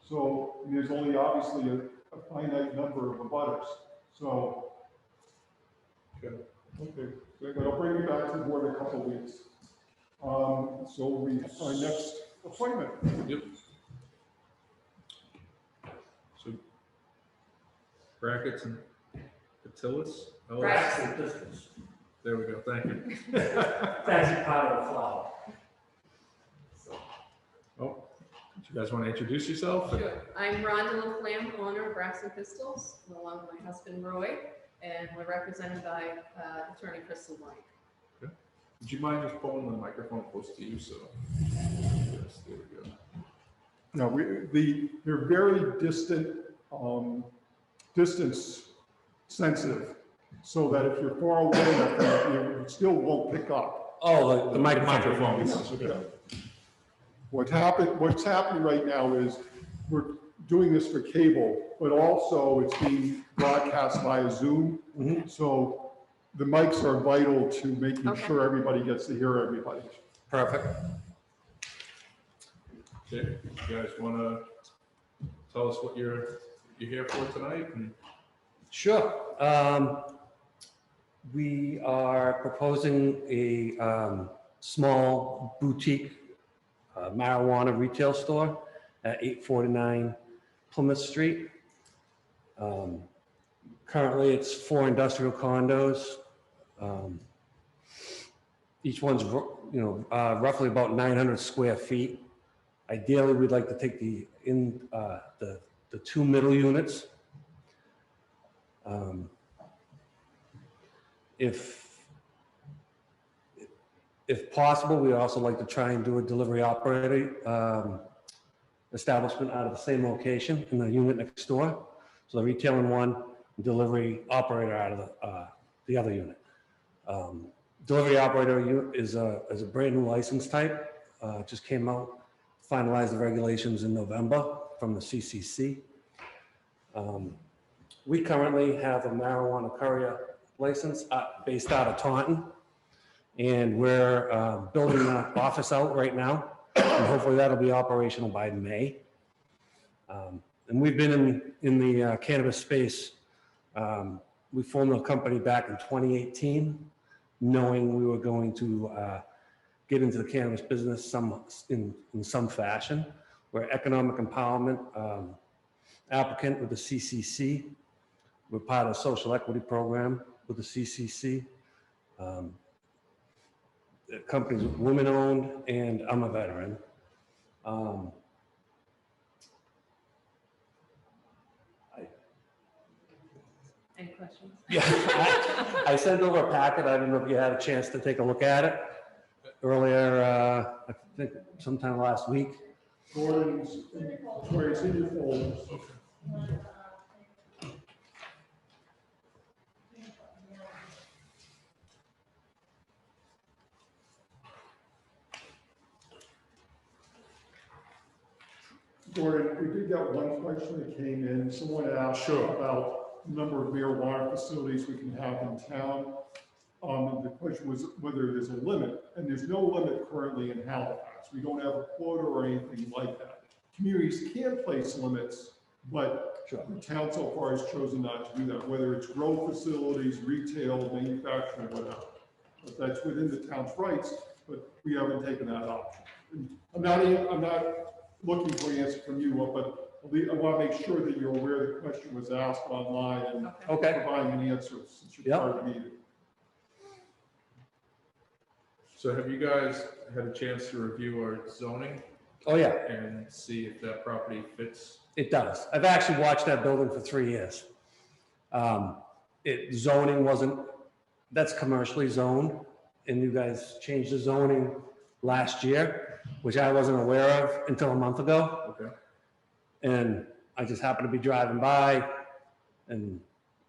So there's only obviously a finite number of abutters. So, Okay. but I'll bring it back to the board in a couple of weeks. So our next appointment. Yep. So brackets and Patilis? Brackets and distance. There we go, thank you. That's part of the flower. Oh, do you guys want to introduce yourself? Sure. I'm Rhonda LaFlamme, owner of Brass and Pistols, along with my husband Roy, and we're represented by Attorney Crystal Blank. Okay. Would you mind just pulling the microphone close to you, so? Yes, there we go. No, they're very distant, distance sensitive, so that if you're far away, it still won't pick up. Oh, the microphones. Okay. What's happening right now is we're doing this for cable, but also it's being broadcast via Zoom. Mhm. So the mics are vital to making Okay. sure everybody gets to hear everybody. Perfect. Okay, you guys want to tell us what you're here for tonight? And Sure. We are proposing a small boutique marijuana retail store at 849 Plymouth Street. Currently, it's 4 industrial condos. Each one's, roughly about 900 square feet. Ideally, we'd like to take the 2 middle units. If possible, we also like to try and do a delivery operating establishment out of the same location in the unit next door. So the retail in one, delivery operator out of the other unit. Delivery operator is a brand new license type, just came out, finalized the regulations in November from the CCC. We currently have a marijuana courier license based out of Taunton, and we're building the office out right now, and hopefully that'll be operational by May. And we've been in the cannabis space. We formed a company back in 2018, knowing we were going to get into the cannabis business in some fashion. We're economic empowerment applicant with the CCC. We're part of the social equity program with the CCC. The company's women-owned, and I'm a veteran. Any questions? Yeah, I sent over a packet. I don't know if you had a chance to take a look at it earlier, I think sometime last week. Gordon's, where it's in your folders. Gordon, we did get one question that came in. Someone asked about the number of marijuana facilities we can have in town. The question was whether there's a limit, and there's no limit currently in Halifax. We don't have a quota or anything like that. Communities can place limits, but the town so far has chosen not to do that, whether it's grow facilities, retail, manufacturing, whatever. But that's within the town's rights, but we haven't taken that option. And I'm not looking for an answer from you, but I want to make sure that you're aware the question was asked online and providing an answer since you're part of the meeting. So have you guys had a chance to review our zoning? Oh, yeah. And see if that property fits? It does. I've actually watched that building for 3 years. Zoning wasn't, that's commercially zoned, and you guys changed the zoning last year, which I wasn't aware of until a month ago. Okay. And I just happened to be driving by and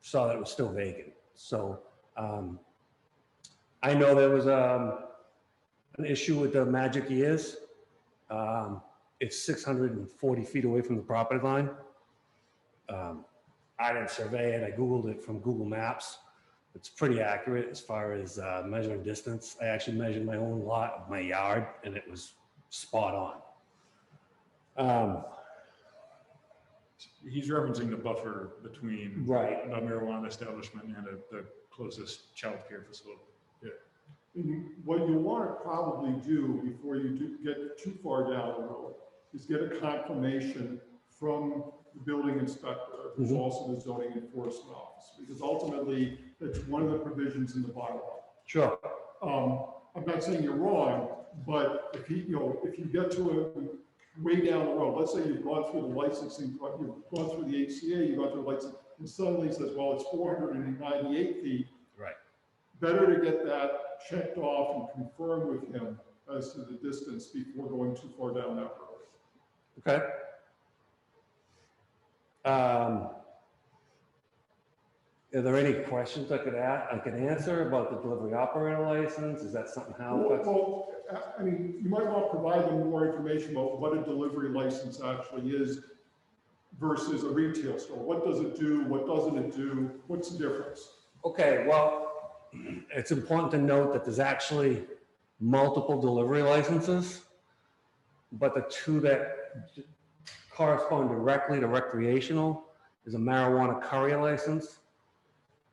saw that it was still vacant. So I know there was an issue with the magic years. It's 640 feet away from the property line. I didn't survey it. I Googled it from Google Maps. It's pretty accurate as far as measuring distance. I actually measured my own lot of my yard, and it was spot on. He's referencing the buffer between Right. a marijuana establishment and the closest childcare facility. Yeah. And what you'll want to probably do before you get too far down the road is get a confirmation from the building inspector, who's also the zoning enforcement officer, because ultimately that's one of the provisions in the bylaw. Sure. I'm not saying you're wrong, but if if you get to a way down the road, let's say you've gone through the licensing, you've gone through the HCA, you've gone through the license, and suddenly says, well, it's 498 feet. Right. Better to get that checked off and confirm with him as to the distance before going too far down that road. Okay. Are there any questions I could answer about the delivery operator license? Is that something Halifax? Well, I mean, you might want to provide them more information about what a delivery license actually is versus a retail store. What does it do? What doesn't it do? What's the difference? Okay, well, it's important to note that there's actually multiple delivery licenses, but the two that correspond directly to recreational is a marijuana courier license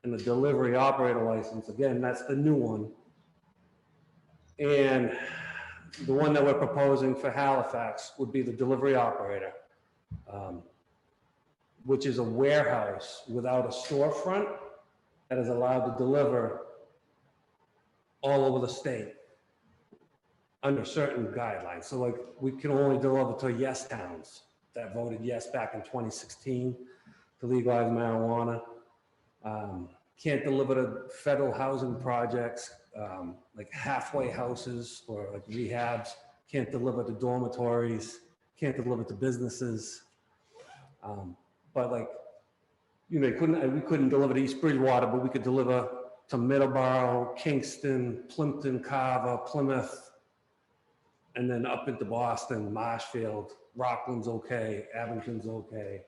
and the delivery operator license. Again, that's the new one. And the one that we're proposing for Halifax would be the delivery operator, which is a warehouse without a storefront that is allowed to deliver all over the state under certain guidelines. So like we can only deliver to yes towns that voted yes back in 2016 to legalize marijuana. Can't deliver to federal housing projects, like halfway houses or like rehabs. Can't deliver to dormitories. Can't deliver to businesses. But like, you know, we couldn't deliver to East Bridgewater, but we could deliver to Middleborough, Kingston, Plimpton, Carver, Plymouth, and then up into Boston, Marshfield, Rockland's okay, Abington's okay.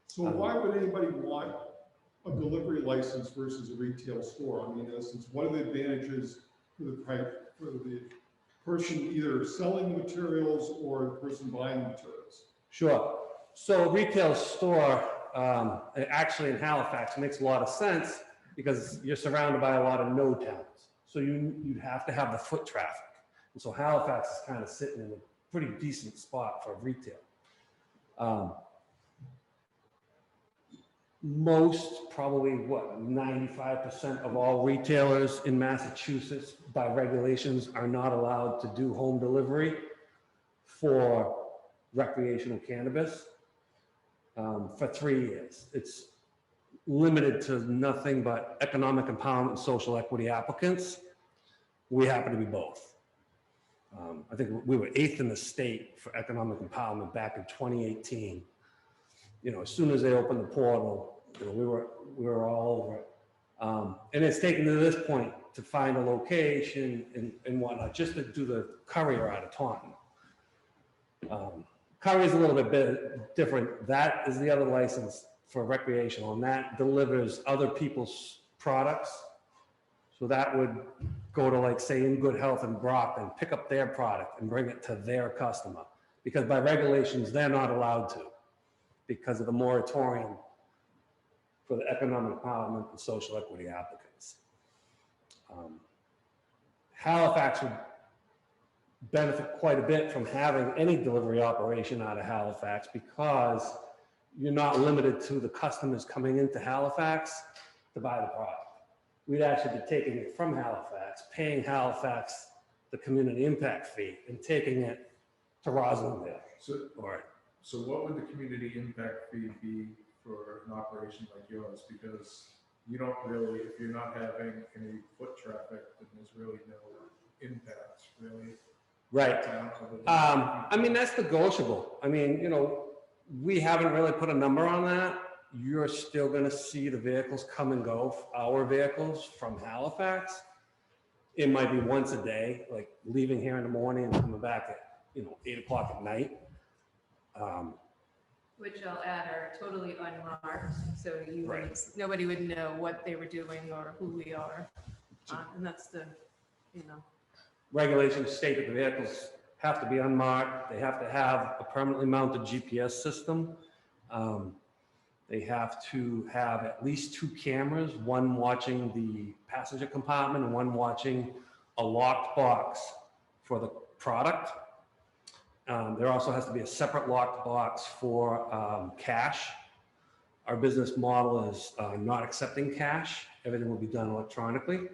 So why would anybody want a delivery license versus a retail store? I mean, in essence, what are the advantages for the person either selling materials or the person buying materials? Sure. So a retail store, actually in Halifax makes a lot of sense because you're surrounded by a lot of no towns. So you'd have to have the foot traffic. And so Halifax is kind of sitting in a pretty decent spot for retail. Most, probably what, 95% of all retailers in Massachusetts by regulations are not allowed to do home delivery for recreational cannabis for 3 years. It's limited to nothing but economic empowerment and social equity applicants. We happen to be both. I think we were 8th in the state for economic empowerment back in 2018. You know, as soon as they opened the portal, you know, we were all over it. And it's taken to this point to find a location and whatnot, just to do the courier out of Taunton. Courier is a little bit different. That is the other license for recreational, and that delivers other people's products. So that would go to, like, say, In Good Health and Brockton, pick up their product and bring it to their customer. Because by regulations, they're not allowed to because of the moratorium for the economic empowerment and social equity applicants. Halifax would benefit quite a bit from having any delivery operation out of Halifax because you're not limited to the customers coming into Halifax to buy the product. We'd actually be taking it from Halifax, paying Halifax the community impact fee and taking it to Roslindale. So what would the community impact fee be for an operation like yours? Because you don't really, if you're not having any foot traffic, then there's really no impact, really. Right. I mean, that's negotiable. I mean, you know, we haven't really put a number on that. You're still going to see the vehicles come and go, our vehicles from Halifax. It might be once a day, like leaving here in the morning and coming back at, you know, 8 o'clock at night. Which I'll add are totally unmarked, so Right. Nobody would know what they were doing or who we are. And that's the, you know. Regulations state that the vehicles have to be unmarked. They have to have a permanently mounted GPS system. They have to have at least 2 cameras, one watching the passenger compartment and one watching a locked box for the product. There also has to be a separate locked box for cash. Our business model is not accepting cash. Everything will be done electronically.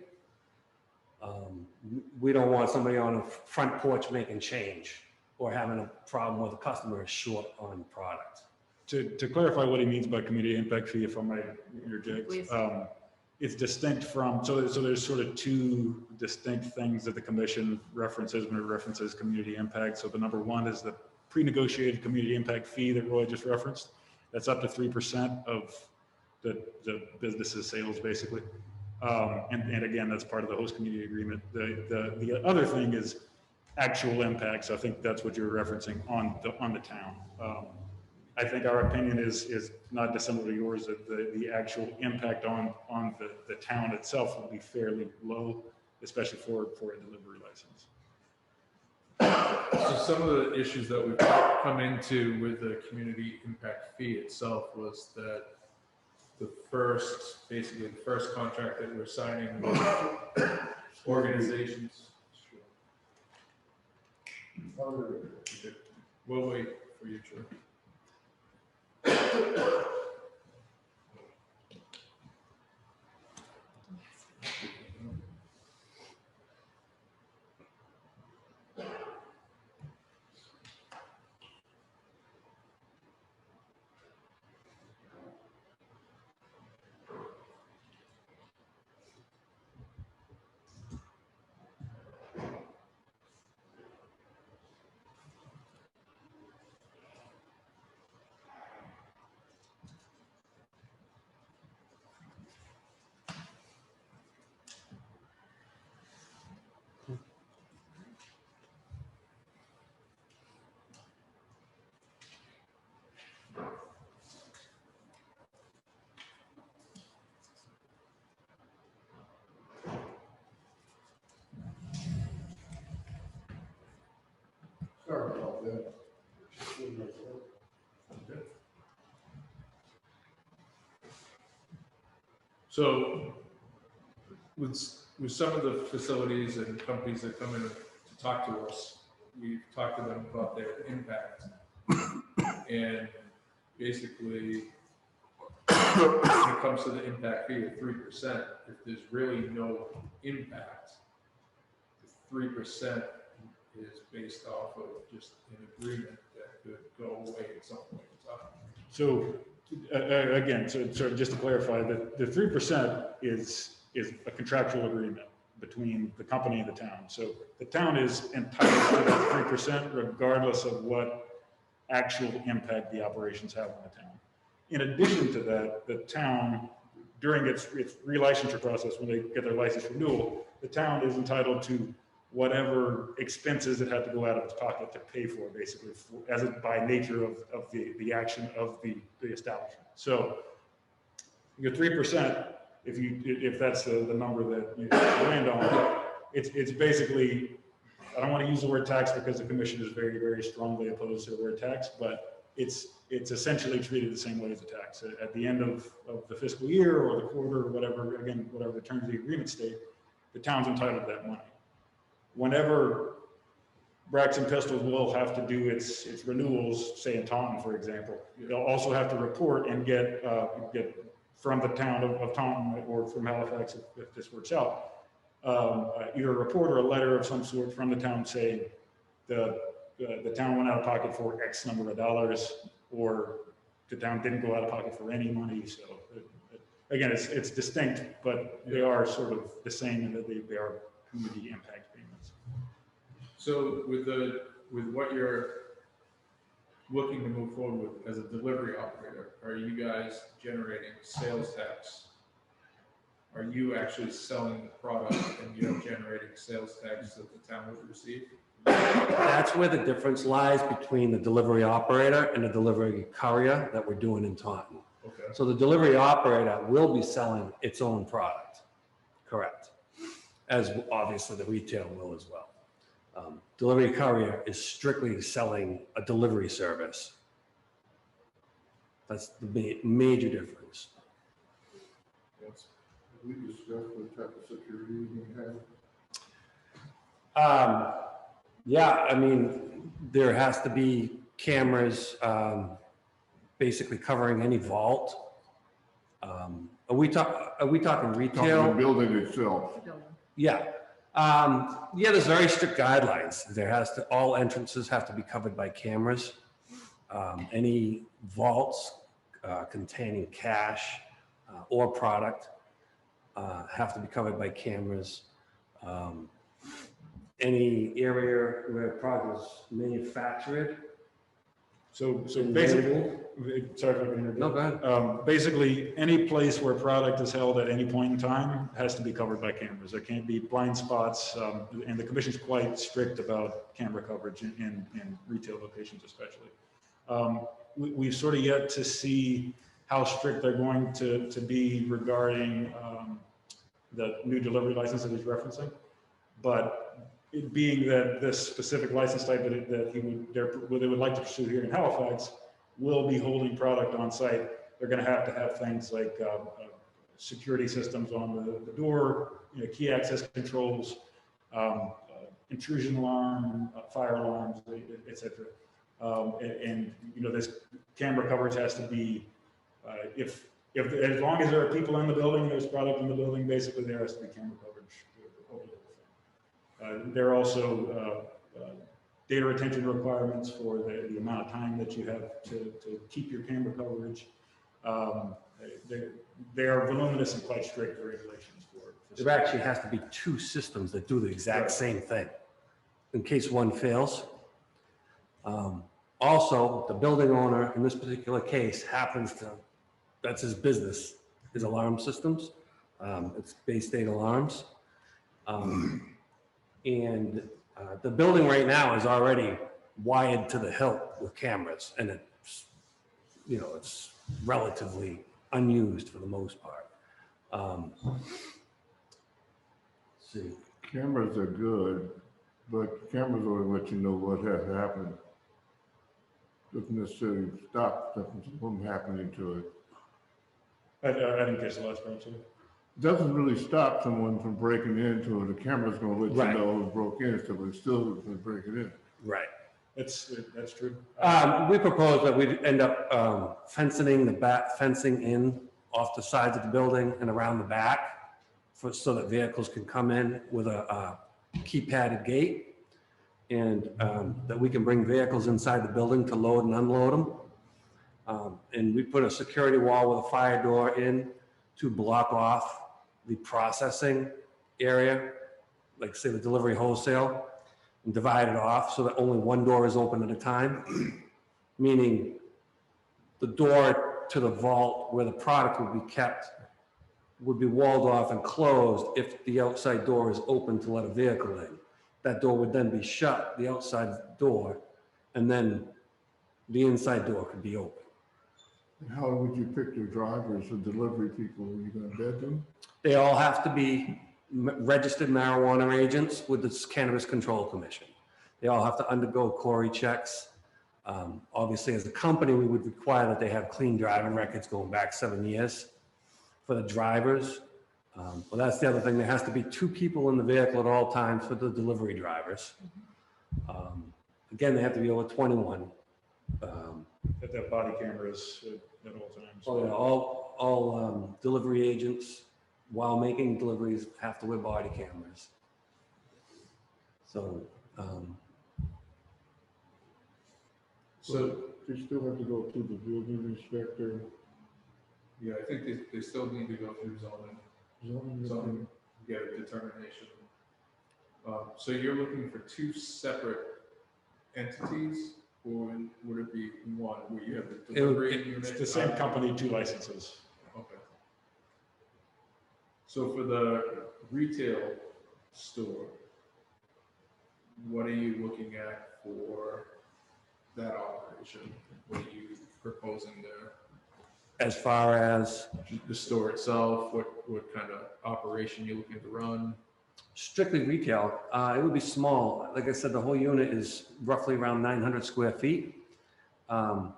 We don't want somebody on a front porch making change or having a problem where the customer is short on product. To clarify what he means by community impact fee, if I might interject, it's distinct from, so there's sort of 2 distinct things that the commission references when it references community impact. So the number 1 is the pre-negotiated community impact fee that Roy just referenced. That's up to 3% of the business's sales, basically. And again, that's part of the host community agreement. The other thing is actual impacts. I think that's what you're referencing on the town. I think our opinion is not dissimilar to yours, that the actual impact on the town itself will be fairly low, especially for a delivery license. So some of the issues that we've come into with the community impact fee itself was that basically the first contract that we're signing with organizations. We'll wait for you, Joe. about that. So with some of the facilities and companies that come in to talk to us, we've talked to them about their impact. And basically, when it comes to the impact fee of 3%, if there's really no impact, the 3% is based off of just an agreement that could go away at some point in time. So again, so just to clarify, the 3% is a contractual agreement between the company and the town. So the town is entitled to that 3% regardless of what actual impact the operations have on the town. In addition to that, the town, during its relicensure process, when they get their license renewal, the town is entitled to whatever expenses it had to go out of its pocket to pay for, basically, as it, by nature of the action of the establishment. So your 3%, if that's the number that you land on, it's basically, I don't want to use the word tax because the commission is very, very strongly opposed to the word tax, but it's essentially treated the same way as a tax. At the end of the fiscal year or the quarter or whatever, again, whatever the terms of the agreement state, the town's entitled to that money. Whenever Braxton Pistols will have to do its renewals, say in Taunton, for example, they'll also have to report and get from the town of Taunton or from Halifax, if this works out, either a report or a letter of some sort from the town saying the town went out of pocket for X number of dollars, or the town didn't go out of pocket for any money. So again, it's distinct, but they are sort of the same in that they are community impact payments. So with what you're looking to move forward with as a delivery operator, are you guys generating sales tax? Are you actually selling the product and you're generating sales tax that the town would receive? That's where the difference lies between the delivery operator and the delivery courier that we're doing in Taunton. Okay. So the delivery operator will be selling its own product, correct? As obviously the retail will as well. Delivery courier is strictly selling a delivery service. That's the major difference. We discussed what type of security you have. Yeah, I mean, there has to be cameras basically covering any vault. Are we talking retail? Talking the building itself. Yeah. Yeah, there's very strict guidelines. All entrances have to be covered by cameras. Any vaults containing cash or product have to be covered by cameras. Any area where product is manufactured. So basically, sorry if I can interrupt. No, go ahead. Basically, any place where product is held at any point in time has to be covered by cameras. There can't be blind spots, and the commission's quite strict about camera coverage in retail locations especially. We've sort of yet to see how strict they're going to be regarding the new delivery license that he's referencing. But it being that this specific license type that they would like to pursue here in Halifax will be holding product on site, they're going to have things like security systems on the door, key access controls, intrusion alarm, fire alarms, etc. And this camera coverage has to be if as long as there are people in the building, there's product in the building, basically there has to be camera coverage over the whole thing. There are also data retention requirements for the amount of time that you have to keep your camera coverage. They are voluminous and quite strict regulations for There actually has to be two systems that do the exact same thing in case one fails. Also, the building owner in this particular case that's his business, his alarm systems. It's Bay State Alarms. And the building right now is already wired to the hilt with cameras, and it's relatively unused for the most part. See, cameras are good, but cameras only let you know what has happened doesn't necessarily stop something from happening to it. I didn't catch the last part, so. Doesn't really stop someone from breaking into it. The camera's gonna let Right. you know who broke in, so it's still gonna break it in. Right. That's true. We propose that we end up fencing in off the sides of the building and around the back so that vehicles can come in with a keypadded gate, and that we can bring vehicles inside the building to load and unload them. And we put a security wall with a fire door in to block off the processing area, like say the delivery wholesale, and divide it off so that only one door is open at a time, meaning the door to the vault where the product would be kept would be walled off and closed if the outside door is open to let a vehicle in. That door would then be shut, the outside door, and then the inside door could be open. And how would you pick your drivers or delivery people? Are you gonna vet them? They all have to be registered marijuana agents with the Cannabis Control Commission. They all have to undergo query checks. Obviously, as a company, we would require that they have clean driving records going back 7 years for the drivers. But that's the other thing. There has to be 2 people in the vehicle at all times for the delivery drivers. Again, they have to be over 21. That their body cameras at all times. Oh yeah, all delivery agents, while making deliveries, have to wear body cameras. So, So, They still have to go through the building inspector. yeah, I think they still need to go through zoning, get a determination. So you're looking for 2 separate entities, or would it be one where you have the delivery unit? It's the same company, 2 licenses. Okay. So for the retail store, what are you looking at for that operation? What are you proposing there? as far as The store itself, what kind of operation you looking to run? strictly retail, it would be small. Like I said, the whole unit is roughly around 900 square feet. As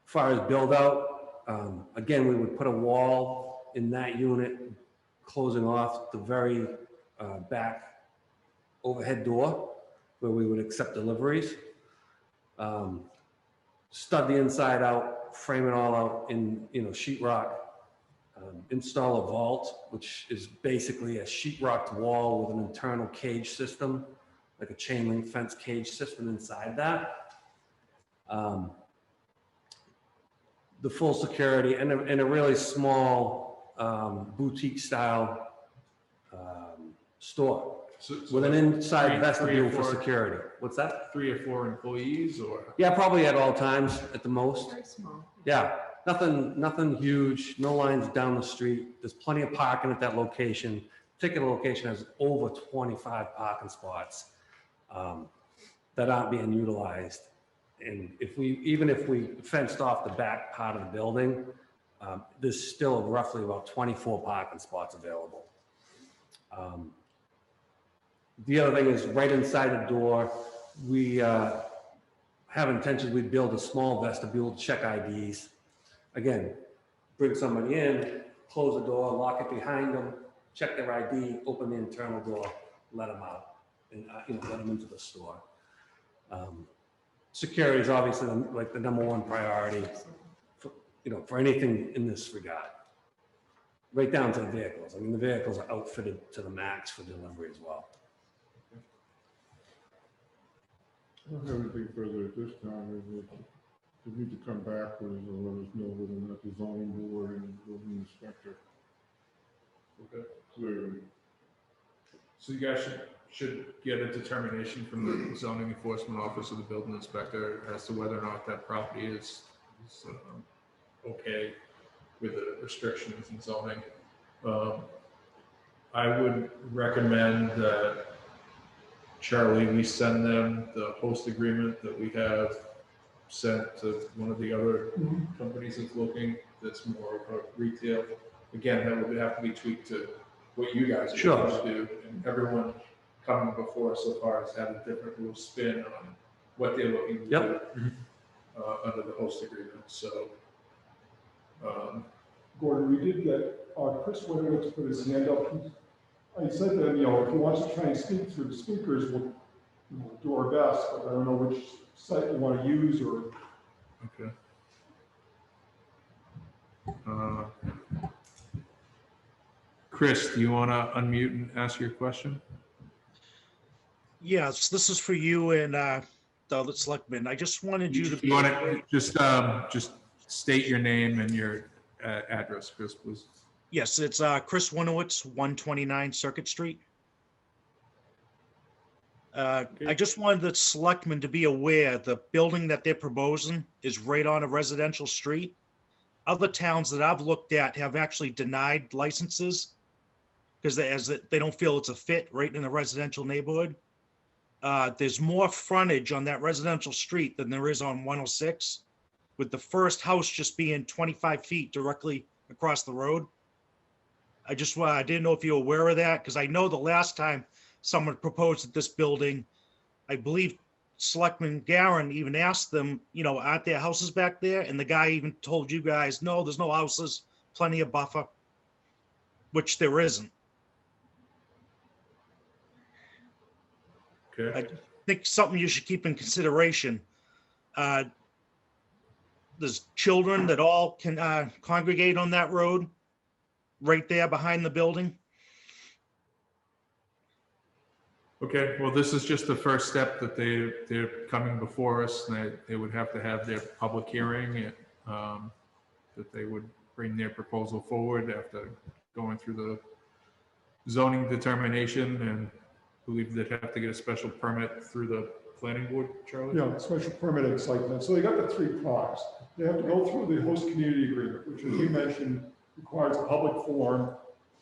far as build out, again, we would put a wall in that unit, closing off the very back overhead door where we would accept deliveries. Stud the inside out, frame it all out in sheetrock. Install a vault, which is basically a sheetrocked wall with an internal cage system, like a chain link fence cage system inside that. The full security and a really small boutique style store with an inside vestibule for security. What's that? 3 or 4 employees, or? Yeah, probably at all times at the most. Very small. Yeah, nothing huge, no lines down the street. There's plenty of parking at that location. Particular location has over 25 parking spots that aren't being utilized. And even if we fenced off the back part of the building, there's still roughly about 24 parking spots available. The other thing is right inside the door, we have intentions, we'd build a small vestibule, check IDs. Again, bring somebody in, close the door, lock it behind them, check their ID, open the internal door, let them out, and let them into the store. Security is obviously like the #1 priority for anything in this regard. Right down to the vehicles. I mean, the vehicles are outfitted to the max for delivery as well. I don't have anything further at this time. We need to come back with or let us know whether or not the zoning board and the building inspector. Okay. Clearly. So you guys should get a determination from the zoning enforcement office or the building inspector as to whether or not that property is okay with the restrictions and zoning. I would recommend that Charlie, we send them the host agreement that we have sent to one of the other companies that's looking, that's more of a retail. Again, that would have to be tweaked to what you guys are supposed to do. And everyone coming before us so far has had a different little spin on what they're looking to do Yep. under the host agreement, so. Gordon, we did get, Chris Winowitz to put his hand up. I said to him, you know, if he wants to try and speak through the speakers, we'll do our best, but I don't know which site you want to use or. Okay. Chris, do you want to unmute and ask your question? Yes, this is for you and the other selectmen. I just wanted you to be. You want to just state your name and your address, Chris, please. Yes, it's Chris Winowitz, 129 Circuit Street. I just wanted the selectmen to be aware the building that they're proposing is right on a residential street. Other towns that I've looked at have actually denied licenses because they don't feel it's a fit right in a residential neighborhood. There's more frontage on that residential street than there is on 106, with the first house just being 25 feet directly across the road. I didn't know if you were aware of that, because I know the last time someone proposed at this building, I believe Selectman Garin even asked them, you know, aren't there houses back there? And the guy even told you guys, no, there's no houses, plenty of buffer, which there isn't. Okay. I think something you should keep in consideration. There's children that all can congregate on that road right there behind the building. Okay, well, this is just the first step that they're coming before us. And they would have to have their public hearing, that they would bring their proposal forward after going through the zoning determination, and I believe they'd have to get a special permit through the planning board, Charlie? Yeah, special permit and site plan. So they got the three prongs. They have to go through the host community agreement, which, as you mentioned, requires a public forum.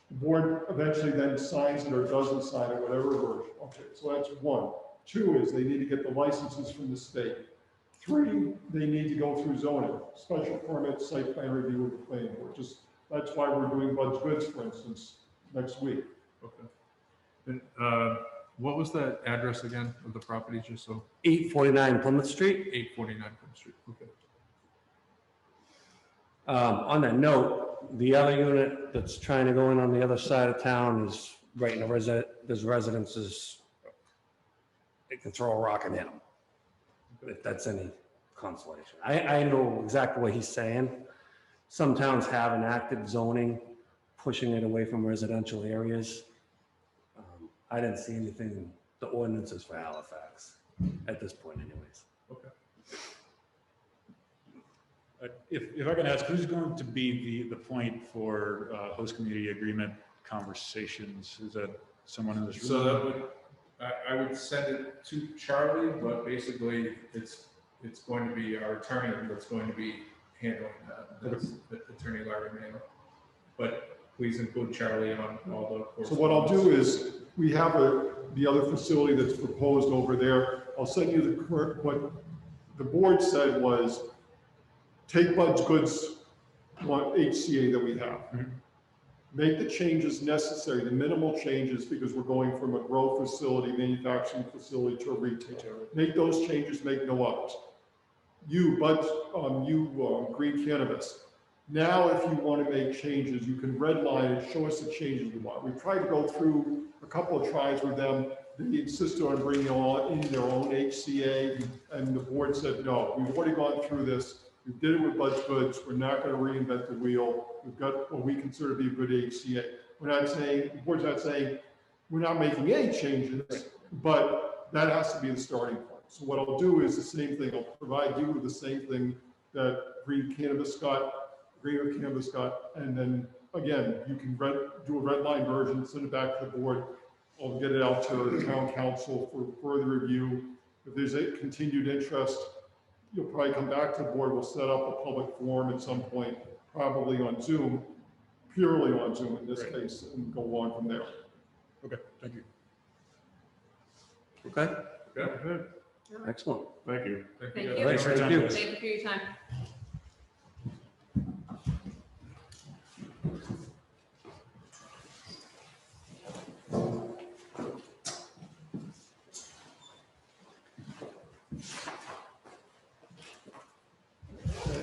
The board eventually then signs it or doesn't sign it, whatever version. Okay, so that's one. Two is they need to get the licenses from the state. Three, they need to go through zoning, special permit, site plan review with the planning board. That's why we're doing Bud's Goods, for instance, next week. Okay. And what was that address again of the property, just so? 849 Plymouth Street. 849 Plymouth Street, okay. On that note, the other unit that's trying to go in on the other side of town is right in there's residences. It can throw a rock and hit them, if that's any consolation. I know exactly what he's saying. Some towns have enacted zoning, pushing it away from residential areas. I didn't see anything in the ordinances for Halifax at this point anyways. Okay. If I can ask, who's going to be the point for host community agreement conversations? Is that someone in this room? So that would, I would send it to Charlie, but basically it's going to be our attorney that's going to be handling that. That's Attorney Larry Mann. But please include Charlie on all the. So what I'll do is, we have the other facility that's proposed over there. I'll send you the current, what the board said was, take Bud's Goods HCA that we have. Make the changes necessary, the minimal changes, because we're going from a grow facility, manufacturing facility to a retail. Make those changes, make no others. You, Bud's, Green Cannabis. Now, if you want to make changes, you can redline it, show us the changes you want. We tried to go through a couple of tries with them. They insisted on bringing in their own HCA, and the board said, no, we've already gone through this. We did it with Bud's Goods. We're not going to reinvent the wheel. We've got what we consider to be a good HCA. We're not saying, the board's not saying, we're not making any changes, but that has to be the starting point. So what I'll do is the same thing. I'll provide you with the same thing that Green Cannabis got, and then again, you can do a red line version, send it back to the board. I'll get it out to the town council for further review. If there's a continued interest, you'll probably come back to the board. We'll set up a public forum at some point, probably on Zoom, purely on Zoom in this case, and go on from there. Okay, thank you. Okay, Okay, good. excellent. Thank you. Thank you. Thanks for your time. Thank you for your time.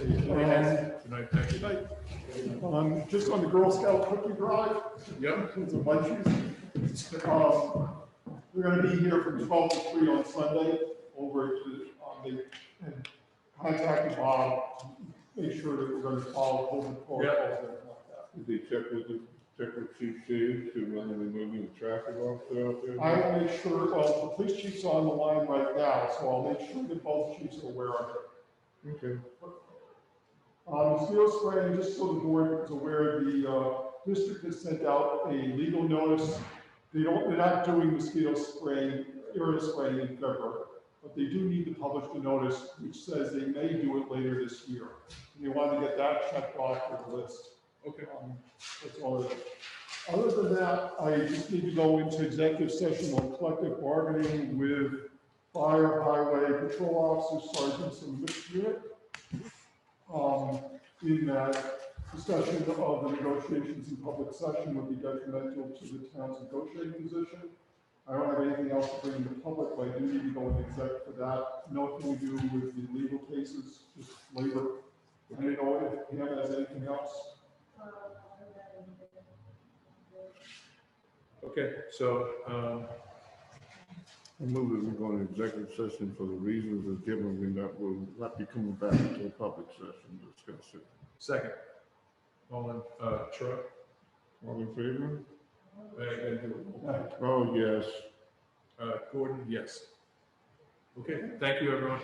Good night, thank you. Good night. Just on the Girl Scout cookie drive, Yep. with the munchies. We're gonna be here from 12 to 3 on Sunday over to, and contacted Bob, make sure that we're gonna follow COVID protocols and everything like that. Did they check with Chief Shades to run the moving the traffic officer out there? I will make sure, well, the police chief's on the line right now, so I'll make sure that both chiefs are aware of it. Okay. Mosquito spraying, just so the board is aware, the district has sent out a legal notice. They're not doing mosquito spraying, aerial spraying in February, but they do need to publish the notice, which says they may do it later this year. And they want to get that checked off their list. Okay. That's all it is. Other than that, I just need to go into executive session on collective bargaining with fire, highway, patrol officers, sergeants, and mixed unit. In that discussion of the negotiations in public session would be detrimental to the town's negotiating position. I don't have anything else to bring to the public, but I do need to go into exec for that. Nothing to do with the legal cases, just labor. I don't know if Pam has anything else. Okay, so, I move that we go into executive session for the reasons as given, we not be coming back into a public session to discuss it. second. All in, Troy? All in favor? And, Oh, yes. Gordon, yes. Okay, thank you, everyone.